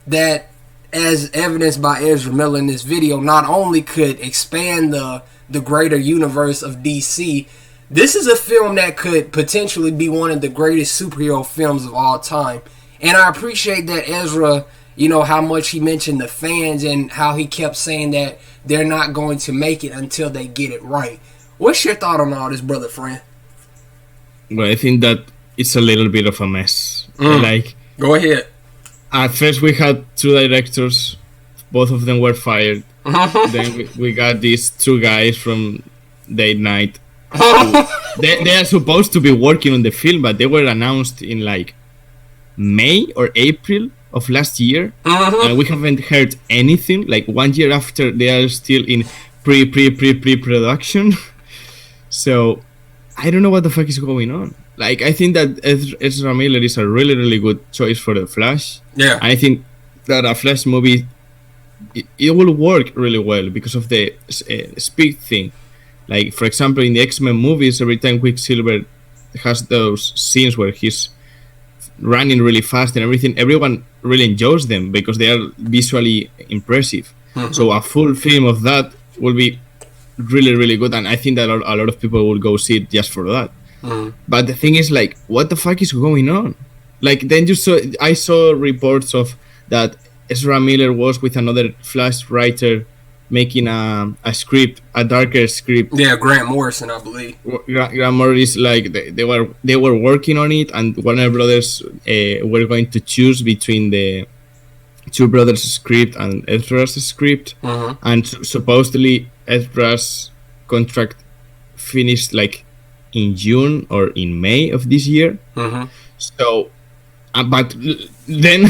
that, as evidenced by Ezra Miller in this video, not only could expand the greater universe of DC, this is a film that could potentially be one of the greatest superhero films of all time. And I appreciate that Ezra, how much he mentioned the fans and how he kept saying that they're not going to make it until they get it right. What's your thought on all this, brother Fran? Well, I think that it's a little bit of a mess. Go ahead. At first, we had two directors. Both of them were fired. Then we got these two guys from Date Night. They are supposed to be working on the film, but they were announced in May or April of last year. And we haven't heard anything. 1 year after, they are still in pre-production. So I don't know what the fuck is going on. I think that Ezra Miller is a really, really good choice for The Flash. Yeah. I think that a Flash movie, it will work really well because of the speed thing. For example, in the X-Men movies, every time Quicksilver has those scenes where he's running really fast and everything, everyone really enjoys them because they are visually impressive. So a full film of that will be really, really good, and I think that a lot of people will go see it just for that. But the thing is, what the fuck is going on? Then I saw reports of that Ezra Miller was with another Flash writer making a script, a darker script. Yeah, Grant Morrison, I believe. Grant Morrison, they were working on it, and Warner Brothers were going to choose between the two brothers' script and Ezra's script, and supposedly Ezra's contract finished in June or in May of this year. So, but then,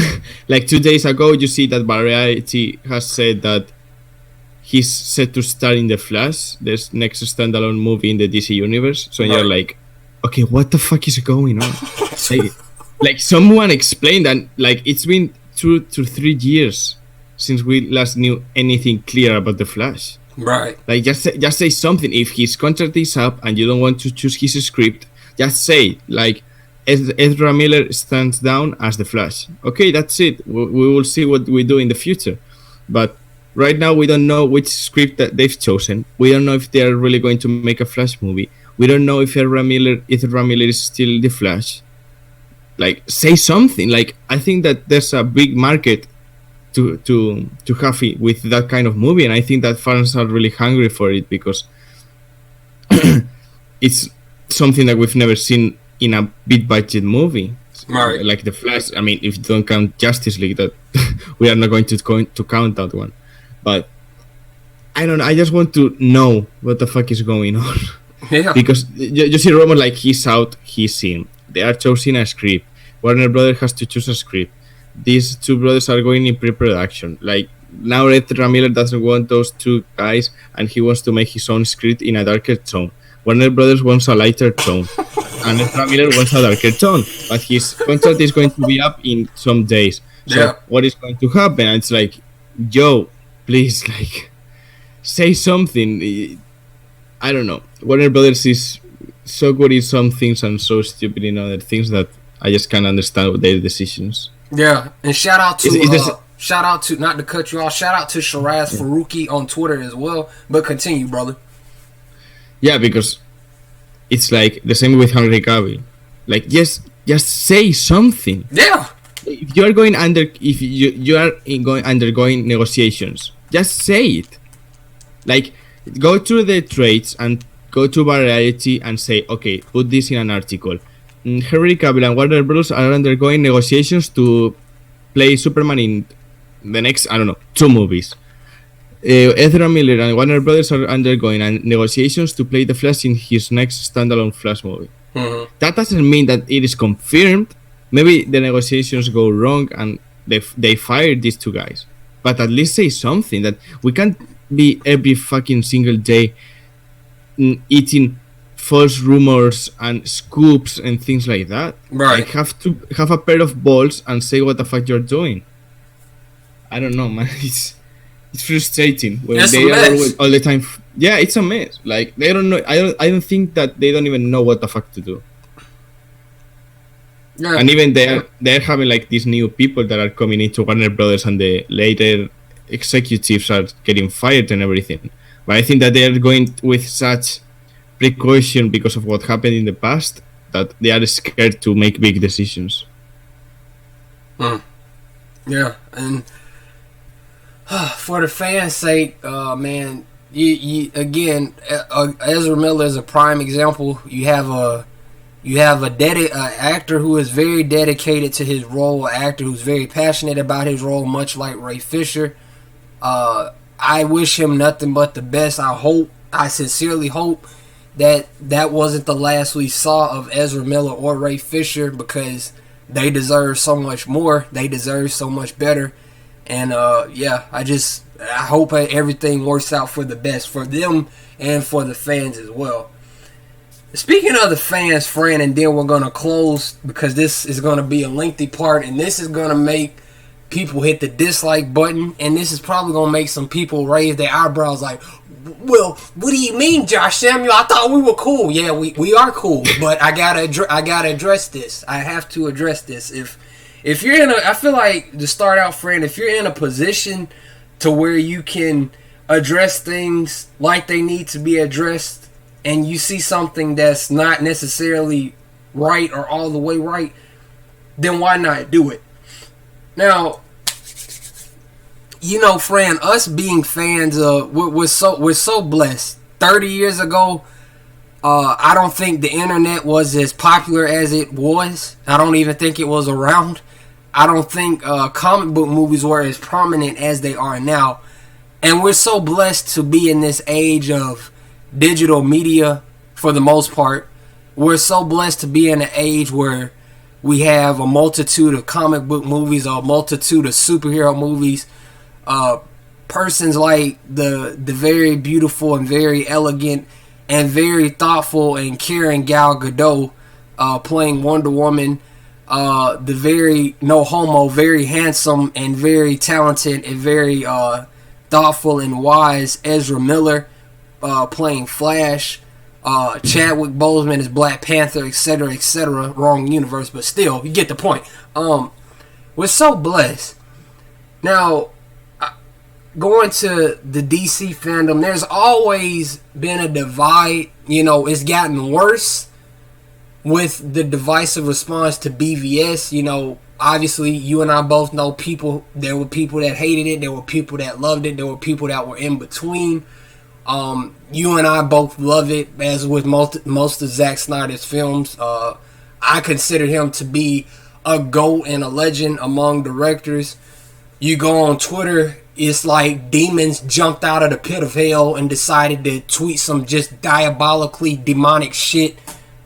like 2 days ago, you see that Variety has said that he's set to star in The Flash, this next standalone movie in the DC universe. So you're like, okay, what the fuck is going on? like someone explained that, like, it's been 2 to 3 years since we last knew anything clear about The Flash. Right. Like, just say something. If his contract is up and you don't want to choose his script, just say, like, Ezra Miller stands down as The Flash. Okay, that's it. We will see what we do in the future. But right now, we don't know which script that they've chosen. We don't know if they are really going to make a Flash movie. We don't know if Ezra Miller is still The Flash. Like, say something. Like, I think that there's a big market to have it with that kind of movie, and I think that fans are really hungry for it because it's something that we've never seen in a big budget movie. Right. Like The Flash. I mean, if you don't count Justice League, that we are not going to count that one. But I don't know. I just want to know what the fuck is going on. Yeah. Because you see Roman, like, he's out, he's in. They are choosing a script. Warner Brothers has to choose a script. These two brothers are going in pre-production. Like, now Ezra Miller doesn't want those two guys, and he wants to make his own script in a darker tone. Warner Brothers wants a lighter tone, and Ezra Miller wants a darker tone. But his contract is going to be up in some days. So what is going to happen? And it's like, yo, please, like, say something. I don't know. Warner Brothers is so good in some things and so stupid in other things that I just can't understand their decisions. Yeah, and shout out to not to cut you off. Shout out to Shiraz Faruqi on Twitter as well. But continue, brother. Yeah, because it's like the same with Henry Cavill. Like, just say something. Yeah. If you are going undergoing negotiations, just say it. Like, go to the trades and go to Variety and say, okay, put this in an article. Henry Cavill and Warner Bros. Are undergoing negotiations to play Superman in the next, 2 movies. Ezra Miller and Warner Brothers are undergoing negotiations to play the Flash in his next standalone Flash movie. That doesn't mean that it is confirmed. Maybe the negotiations go wrong and they fired these 2 guys. But at least say something. That we can't be every fucking single day eating false rumors and scoops and things like that. Right. Like, have to have a pair of balls and say what the fuck you're doing. I don't know, man. It's frustrating when they are all the time. Yeah, it's a mess. Like, they don't know. I don't think that they don't even know what the fuck to do. Yeah. And even they're having, like, these new people that are coming into Warner Brothers, and the later executives are getting fired and everything. But I think that they are going with such precaution because of what happened in the past that they are scared to make big decisions. Yeah, and for the fans' sake, man, you again, Ezra Miller is a prime example. You have a actor who is very dedicated to his role, an actor who's very passionate about his role, much like Ray Fisher. I wish him nothing but the best. I sincerely hope that wasn't the last we saw of Ezra Miller or Ray Fisher, because they deserve so much more. They deserve so much better. And I hope everything works out for the best for them and for the fans as well. Speaking of the fans, Fran, and then we're going to close, because this is going to be a lengthy part, and this is going to make people hit the dislike button, and this is probably going to make some people raise their eyebrows like, well, what do you mean, Josh Samuel? I thought we were cool. Yeah, we are cool, but I gotta address this. I have to address this. If you're I feel like, to start out, Fran, if you're in a position to where you can address things like they need to be addressed, and you see something that's not necessarily right or all the way right, then why not do it? Now, Fran, us being fans, we're so blessed. 30 years ago, I don't think the internet was as popular as it was. I don't even think it was around. I don't think comic book movies were as prominent as they are now. And we're so blessed to be in this age of digital media for the most part. we're so blessed to be in an age where we have a multitude of comic book movies, a multitude of superhero movies. Persons like the very beautiful and very elegant and very thoughtful and caring Gal Gadot playing Wonder Woman. The very, no homo, very handsome and very talented and very thoughtful and wise Ezra Miller playing Flash. Chadwick Boseman is Black Panther, etc., etc. Wrong universe, but still, you get the point. We're so blessed. Now, going to the DC fandom, there's always been a divide. You know, it's gotten worse with the divisive response to BVS. You know, obviously, you and I both know people. There were people that hated it. There were people that loved it. There were people that were in between. You and I both love it, as with most of Zack Snyder's films. I consider him to be a GOAT and a legend among directors. You go on Twitter, it's like demons jumped out of the pit of hell and decided to tweet some just diabolically demonic shit,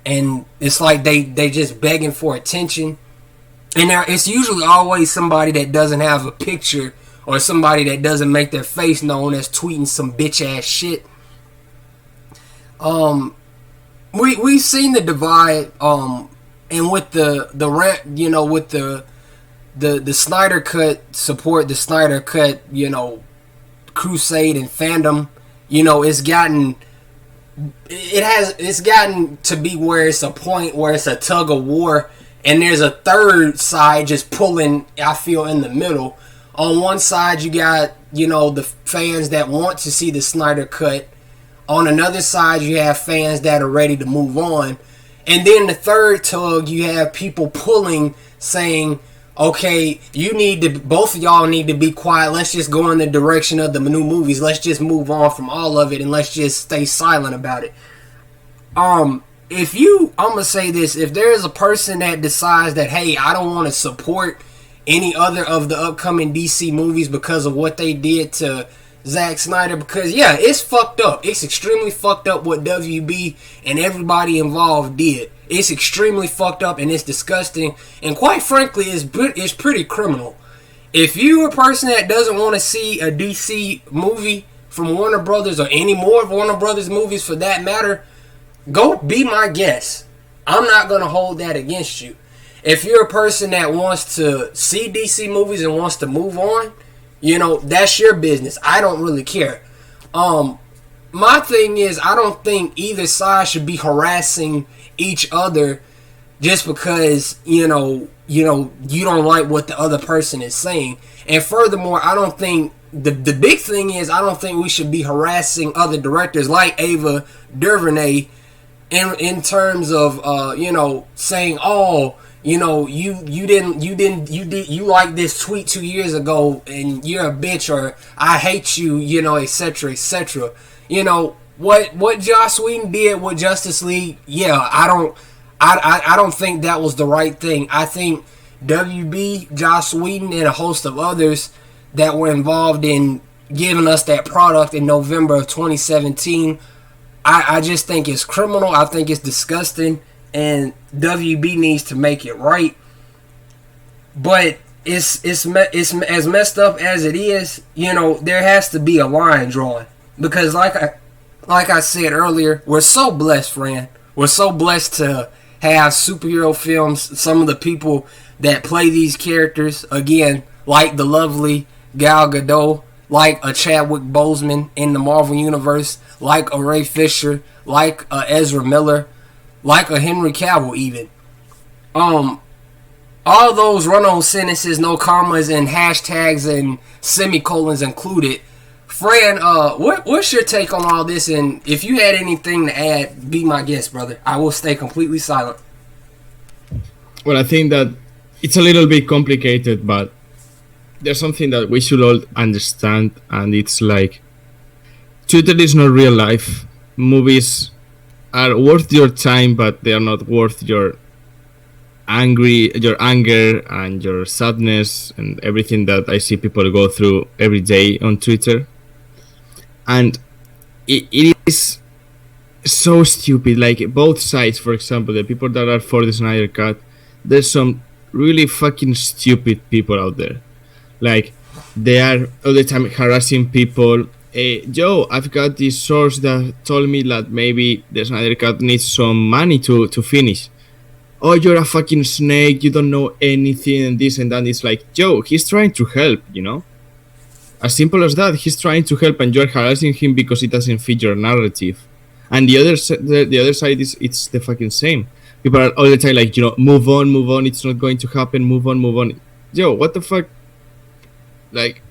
and it's like they just begging for attention. And now it's usually always somebody that doesn't have a picture or somebody that doesn't make their face known as tweeting some bitch ass shit. We've seen the divide, and with the rant, you know, with the Snyder Cut support, the Snyder Cut, you know, crusade and fandom, you know, it's gotten to be where it's a point where it's a tug of war, and there's a third side just pulling, I feel, in the middle. On one side, you got, you know, the fans that want to see the Snyder Cut. On another side, you have fans that are ready to move on. And then the third tug, you have people pulling, saying, okay, both of y'all need to be quiet. Let's just go in the direction of the new movies. Let's just move on from all of it and let's just stay silent about it. I'm gonna say this, if there is a person that decides that, hey, I don't want to support any other of the upcoming DC movies because of what they did to Zack Snyder, because yeah, it's fucked up. It's extremely fucked up what WB and everybody involved did. It's extremely fucked up and it's disgusting, and quite frankly, it's pretty criminal. If you're a person that doesn't want to see a DC movie from Warner Brothers, or any more of Warner Brothers movies for that matter, go be my guest. I'm not going to hold that against you. If you're a person that wants to see DC movies and wants to move on, you know, that's your business. I don't really care. My thing is, I don't think either side should be harassing each other just because, you know, you don't like what the other person is saying. And furthermore, I don't think the big thing is, I don't think we should be harassing other directors like Ava DuVernay in terms of you know, saying, oh, you know, you like this tweet 2 years ago and you're a bitch, or I hate you, you know, etc., etc. You know what Joss Whedon did with Justice League. Yeah, I don't think that was the right thing. I think WB, Joss Whedon, and a host of others that were involved in giving us that product in November of 2017, I just think it's criminal. I think it's disgusting, and WB needs to make it right. But it's as messed up as it is, you know, there has to be a line drawn, because like I said earlier, we're so blessed, Fran. We're so blessed to have superhero films. Some of the people that play these characters, again, like the lovely Gal Gadot, like a Chadwick Boseman in the Marvel Universe, like a Ray Fisher, like a Ezra Miller, like a Henry Cavill even. All those run-on sentences, no commas and hashtags and semicolons included. Fran, what's your take on all this? And if you had anything to add, be my guest, brother. I will stay completely silent. Well, I think that it's a little bit complicated, but there's something that we should all understand, and it's like, Twitter is not real life. Movies are worth your time, but they are not worth your anger and your sadness and everything that I see people go through every day on Twitter. And it is so stupid. Like both sides, for example, the people that are for the Snyder Cut, there's some really fucking stupid people out there. Like they are all the time harassing people. Joe, I've got this source that told me that maybe the Snyder Cut needs some money to finish. Oh, you're a fucking snake, you don't know anything, and this and that. It's like, Joe, he's trying to help, you know? As simple as that. He's trying to help, and you're harassing him because it doesn't fit your narrative. And the other side is it's the fucking same. People are all the time like, you know, move on, it's not going to happen, move on. Yo, what the fuck? Like,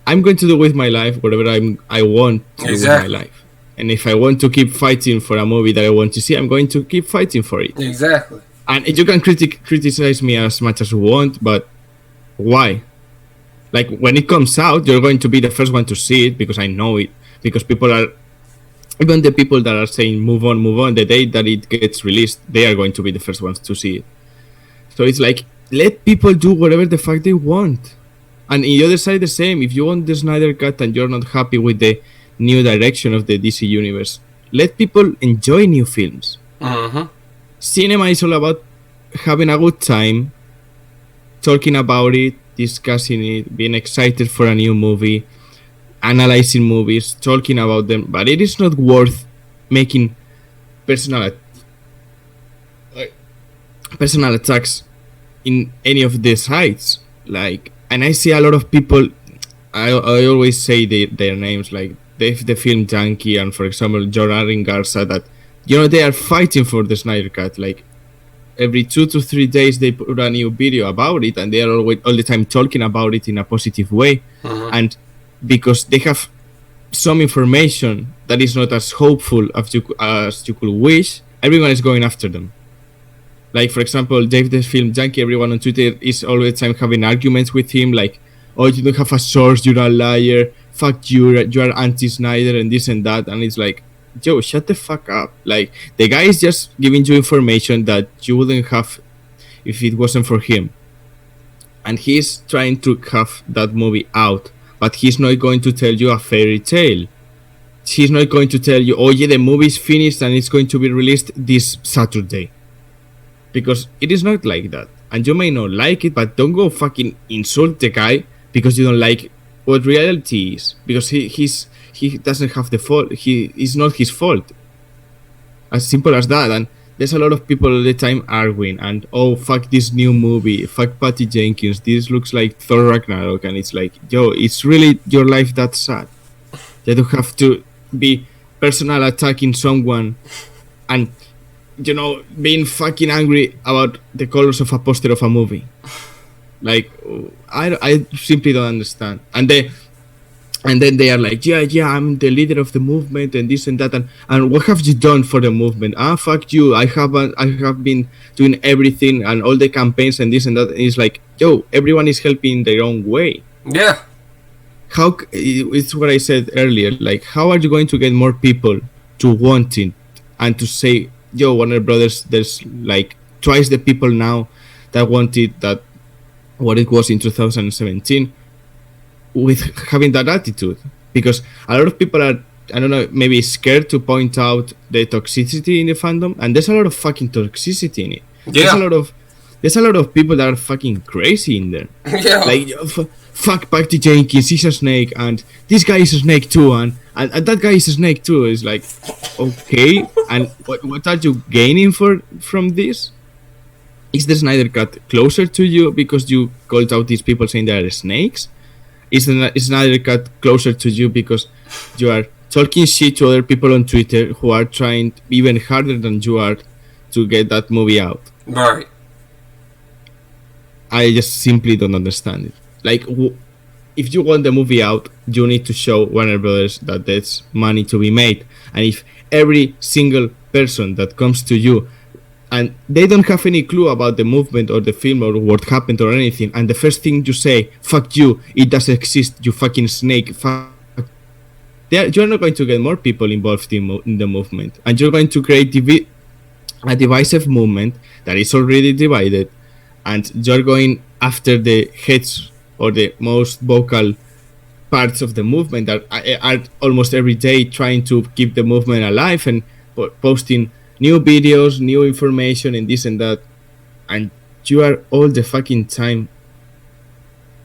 I'm going to do with my life whatever I want to do with my life. And if I want to keep fighting for a movie that I want to see, I'm going to keep fighting for it. Exactly. And you can criticize me as much as you want, but why? Like, when it comes out, you're going to be the first one to see it, because I know it. Because people are... Even the people that are saying move on, the day that it gets released, they are going to be the first ones to see it. So it's like, let people do whatever the fuck they want. And in the other side, the same. If you want the Snyder Cut and you're not happy with the new direction of the DC universe, let people enjoy new films. Mm-hmm. Cinema is all about having a good time, talking about it, discussing it, being excited for a new movie, analyzing movies, talking about them. But it is not worth making personal attacks in any of the sites. Like, and I see a lot of people, I always say their names, like the Film Junkie and, for example, Jordan Garza, that, you know, they are fighting for the Snyder Cut. Like, every 2 to 3 days they put a new video about it, and they are all the time talking about it in a positive way. Mm-hmm. And because they have some information that is not as hopeful as you could wish, everyone is going after them. Like, for example, Dave the Film Junkie, everyone on Twitter is all the time having arguments with him, like, oh, you don't have a source, you're a liar, fuck you, you're anti-Snyder, and this and that. And it's like, Joe, shut the fuck up. Like, the guy is just giving you information that you wouldn't have if it wasn't for him. And he's trying to have that movie out, but he's not going to tell you a fairy tale. He's not going to tell you, oh yeah, the movie's finished and it's going to be released this Saturday. Because it is not like that. And you may not like it, but don't go fucking insult the guy because you don't like what reality is. Because he doesn't have the fault. It's not his fault. As simple as that. And there's a lot of people all the time arguing, and, oh, fuck this new movie, fuck Patty Jenkins, this looks like Thor Ragnarok. And it's like, yo, it's really your life that sad that you have to be personal attacking someone and, you know, being fucking angry about the colors of a poster of a movie. Like, I simply don't understand. And then they are like, yeah, I'm the leader of the movement and this and that, and what have you done for the movement? Fuck you. I have been doing everything and all the campaigns and this and that. And it's like, yo, everyone is helping in their own way. Yeah. How? It's what I said earlier. Like, how are you going to get more people to want it and to say, yo, Warner Brothers, there's like twice the people now that wanted that what it was in 2017, with having that attitude? Because a lot of people are, I don't know, maybe scared to point out the toxicity in the fandom, and there's a lot of fucking toxicity in it. Yeah. There's a lot of people that are fucking crazy in there. Yeah. Like, fuck Patty Jenkins, he's a snake, and this guy is a snake too, and that guy is a snake too. It's like, okay, and what are you gaining from this? Is the Snyder Cut closer to you because you called out these people saying they are snakes? Is the Snyder Cut closer to you because you are talking shit to other people on Twitter who are trying even harder than you are to get that movie out? Right. I just simply don't understand it. Like, if you want the movie out, you need to show Warner Brothers that there's money to be made. And if every single person that comes to you and they don't have any clue about the movement or the film or what happened or anything, and the first thing you say, fuck you, it doesn't exist, you fucking snake, fuck, you're not going to get more people involved in the movement, and you're going to create a divisive movement that is already divided, and you're going after the heads or the most vocal parts of the movement that are almost every day trying to keep the movement alive. And posting new videos, new information, and this and that, and you are all the fucking time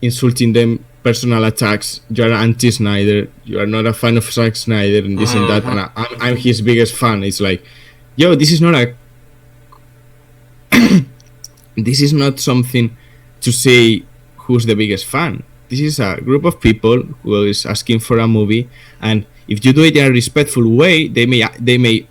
insulting them, personal attacks. You are anti-Snyder. You are not a fan of Zack Snyder, and this and that. And I'm his biggest fan. It's like, yo, this is not a this is not something to say who's the biggest fan. This is a group of people who is asking for a movie, and if you do it in a respectful way, they may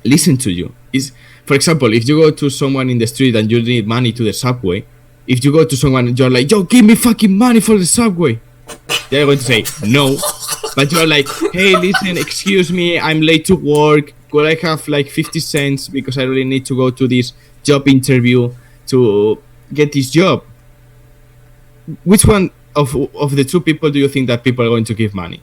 listen to you. Is, for example, if you go to someone in the street and you need money to the subway, if you go to someone and you're like, yo, give me fucking money for the subway, they're going to say no. But you're like, hey, listen, excuse me, I'm late to work. Could I have like 50 cents because I really need to go to this job interview to get this job? Which one of the two people do you think that people are going to give money?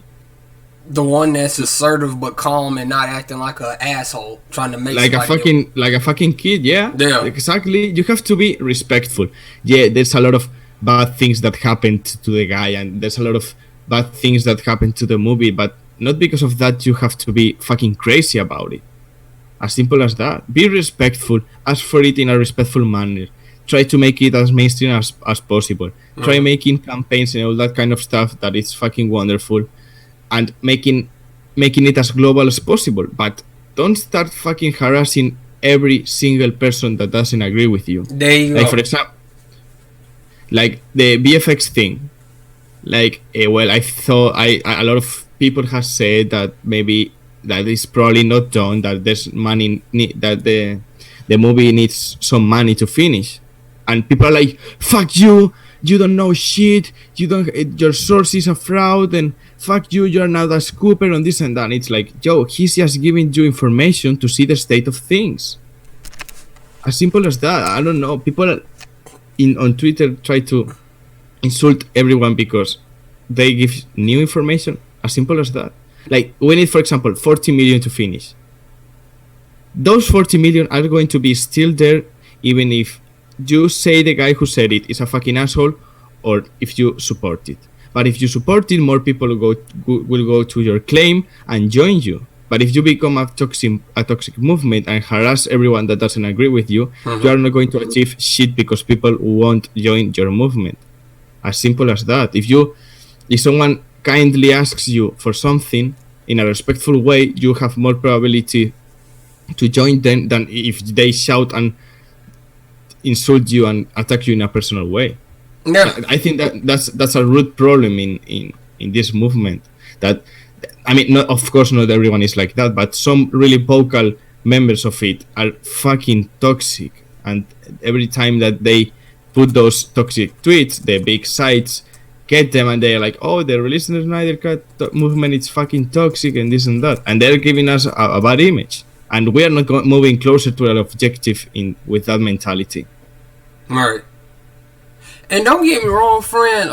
The one that's assertive but calm and not acting like an asshole, trying to make like a fucking kid. Yeah, exactly. You have to be respectful. Yeah, there's a lot of bad things that happened to the guy, and there's a lot of bad things that happened to the movie, but not because of that you have to be fucking crazy about it. As simple as that. Be respectful. Ask for it in a respectful manner. Try to make it as mainstream as possible. Try making campaigns and all that kind of stuff that is fucking wonderful, and making it as global as possible. But don't start fucking harassing every single person that doesn't agree with you. There you like go. For example, like the VFX thing. Like, well, I thought a lot of people have said that maybe that is probably not done. That there's money that the movie needs some money to finish, and people are like, "Fuck you! You don't know shit. You don't. Your source is a fraud, and fuck you! You're now the scooper on this and that." And it's like, yo, he's just giving you information to see the state of things. As simple as that. I don't know. People on Twitter try to insult everyone because they give new information. As simple as that. Like, we need, for example, 40 million to finish. Those 40 million are going to be still there even if you say the guy who said it is a fucking asshole, or if you support it. But if you support it, more people will go to your claim and join you. But if you become a toxic movement and harass everyone that doesn't agree with you, you are not going to achieve shit because people won't join your movement. As simple as that. If someone kindly asks you for something in a respectful way, you have more probability to join them than if they shout and insult you and attack you in a personal way. Yeah. I think that's a root problem in this movement. That, I mean, of course not everyone is like that, but some really vocal members of it are fucking toxic, and every time that they put those toxic tweets, the big sites get them and they're like, oh, the releasing the Snyder Cut movement is fucking toxic and this and that, and they're giving us a bad image, and we are not moving closer to an objective with that mentality. Right. And don't get me wrong, Fran,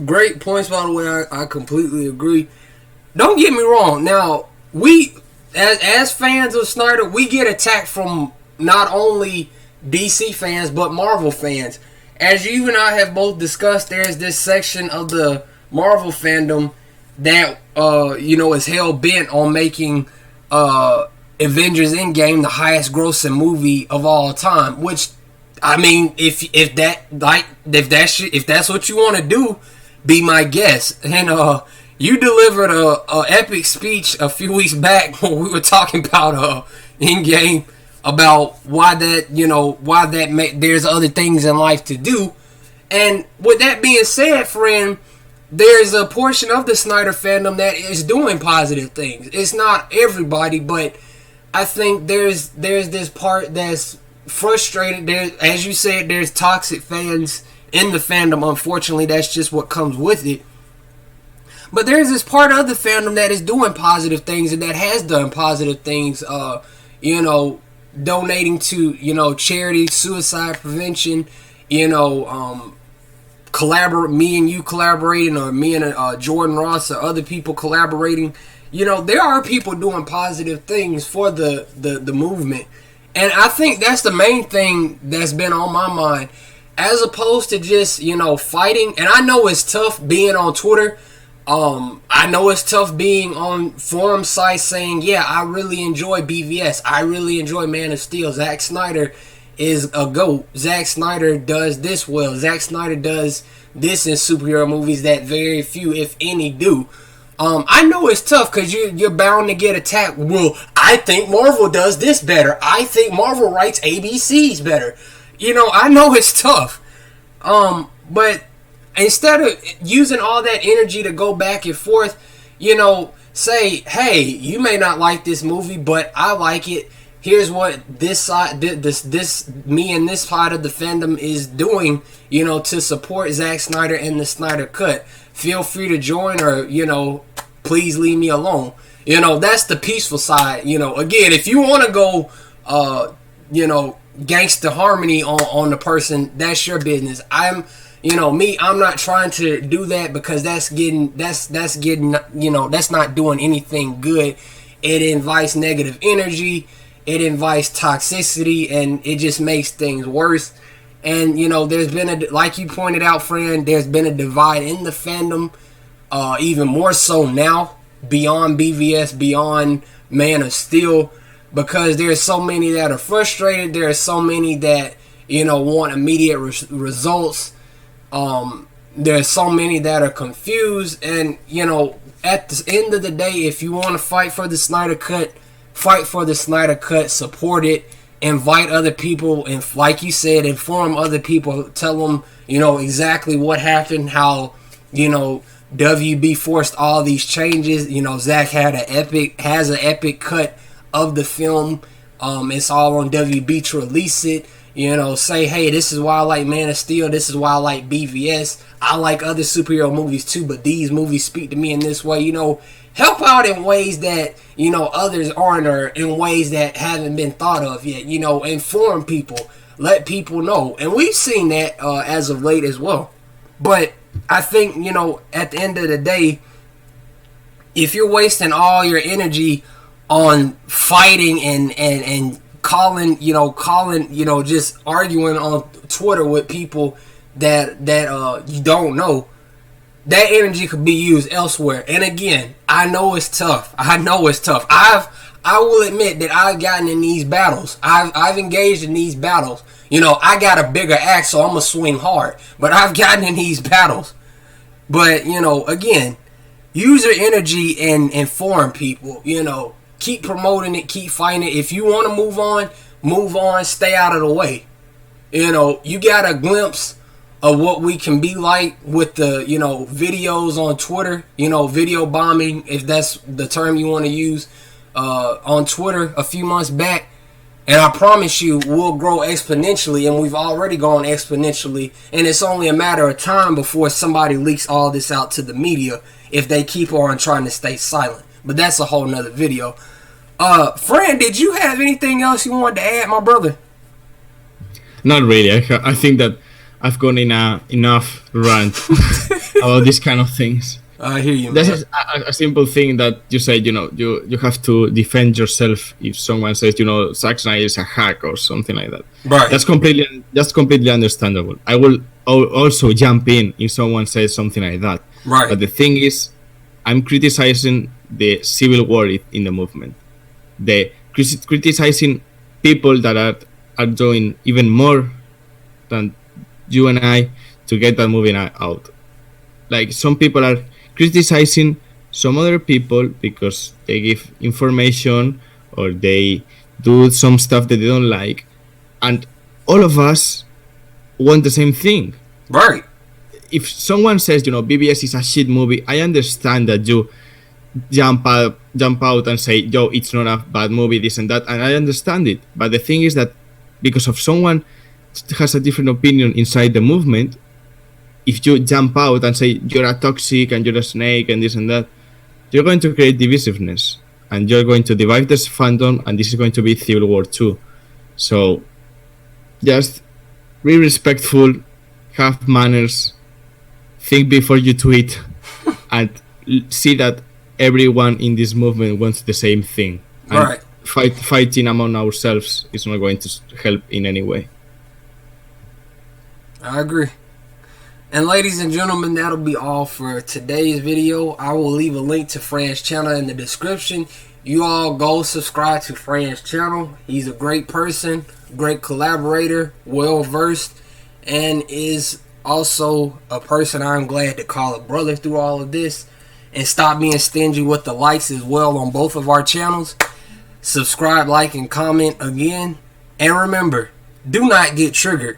great points, by the way. I completely agree. Don't get me wrong. Now, we, as fans of Snyder, we get attacked from not only DC fans, but Marvel fans. As you and I have both discussed, there's this section of the Marvel fandom that, is hell-bent on making Avengers Endgame the highest grossing movie of all time. Which, I mean, if that's what you want to do, be my guest. And you delivered a epic speech a few weeks back when we were talking about Endgame, about there's other things in life to do. And with that being said, friend, there's a portion of the Snyder fandom that is doing positive things. It's not everybody, but I think there's this part that's frustrated. There, as you said, there's toxic fans in the fandom. Unfortunately, that's just what comes with it. But there's this part of the fandom that is doing positive things and that has done positive things. Donating to charity, suicide prevention. Me and you collaborating, or me and Jordan Ross or other people collaborating. There are people doing positive things for the movement. And I think that's the main thing that's been on my mind, as opposed to just, fighting. And I know it's tough being on Twitter. I know it's tough being on forum sites saying, yeah, I really enjoy BVS. I really enjoy Man of Steel. Zack Snyder is a GOAT. Zack Snyder does this well. Zack Snyder does this in superhero movies that very few, if any, do. I know it's tough because you're bound to get attacked. Well, I think Marvel does this better. I think Marvel writes ABCs better. I know it's tough. But instead of using all that energy to go back and forth, say, hey, you may not like this movie, but I like it. Here's what this side, this me and this side of the fandom is doing, to support Zack Snyder and the Snyder Cut. Feel free to join, or please leave me alone. That's the peaceful side. Again, if you want to go, gangster harmony on the person, that's your business. I'm not trying to do that because that's not doing anything good. It invites negative energy. It invites toxicity, and it just makes things worse. And, there's been like you pointed out, Fran, there's been a divide in the fandom, even more so now, beyond BVS, beyond Man of Steel, because there's so many that are frustrated. There are so many that, want immediate results. There's so many that are confused. And, at the end of the day, if you want to fight for the Snyder Cut, fight for the Snyder Cut, support it. Invite other people, and like you said, inform other people. Tell them, exactly what happened, how, WB forced all these changes. Zach has an epic cut of the film. It's all on WB to release it. Say, hey, this is why I like Man of Steel. This is why I like BVS. I like other superhero movies too, but these movies speak to me in this way. Help out in ways that, others aren't, or in ways that haven't been thought of yet. Inform people. Let people know. And we've seen that as of late as well. But I think, at the end of the day, if you're wasting all your energy on fighting and calling, just arguing on Twitter with people that you don't know, that energy could be used elsewhere. And again, I know it's tough. I will admit that I've gotten in these battles. I've engaged in these battles. I got a bigger axe, so I'm gonna swing hard. But I've gotten in these battles. But again, use your energy and inform people. Keep promoting it, keep fighting it. If you want to move on. Stay out of the way. You got a glimpse of what we can be like with the videos on Twitter, video bombing, if that's the term you want to use, on Twitter a few months back. And I promise you, we'll grow exponentially, and we've already gone exponentially, and it's only a matter of time before somebody leaks all this out to the media if they keep on trying to stay silent. But that's a whole nother video. Fran, did you have anything else you wanted to add, my brother? Not really. I think that I've gone in enough rant about these kind of things. I hear you, man. That's a simple thing that you said, you have to defend yourself if someone says, Zack Snyder is a hack or something like that. Right. That's completely understandable. I will also jump in if someone says something like that. Right. But the thing is, I'm criticizing the civil war in the movement. Criticizing people that are doing even more than you and I to get that movie out. Like, some people are criticizing some other people because they give information or they do some stuff that they don't like, and all of us want the same thing. Right. If someone says, BBS is a shit movie, I understand that you jump out and say, yo, it's not a bad movie, this and that, and I understand it. But the thing is that because of someone has a different opinion inside the movement, if you jump out and say you're a toxic and you're a snake and this and that, you're going to create divisiveness, and you're going to divide this fandom, and this is going to be Civil War 2. So just be respectful, have manners, think before you tweet, and see that everyone in this movement wants the same thing. And right. Fighting among ourselves is not going to help in any way. I agree. And ladies and gentlemen, that'll be all for today's video. I will leave a link to Fran's channel in the description. You all go subscribe to Fran's channel. He's a great person, great collaborator, well versed, and is also a person I'm glad to call a brother through all of this. And stop being stingy with the likes as well on both of our channels. Subscribe, like, and comment again. And remember, do not get triggered.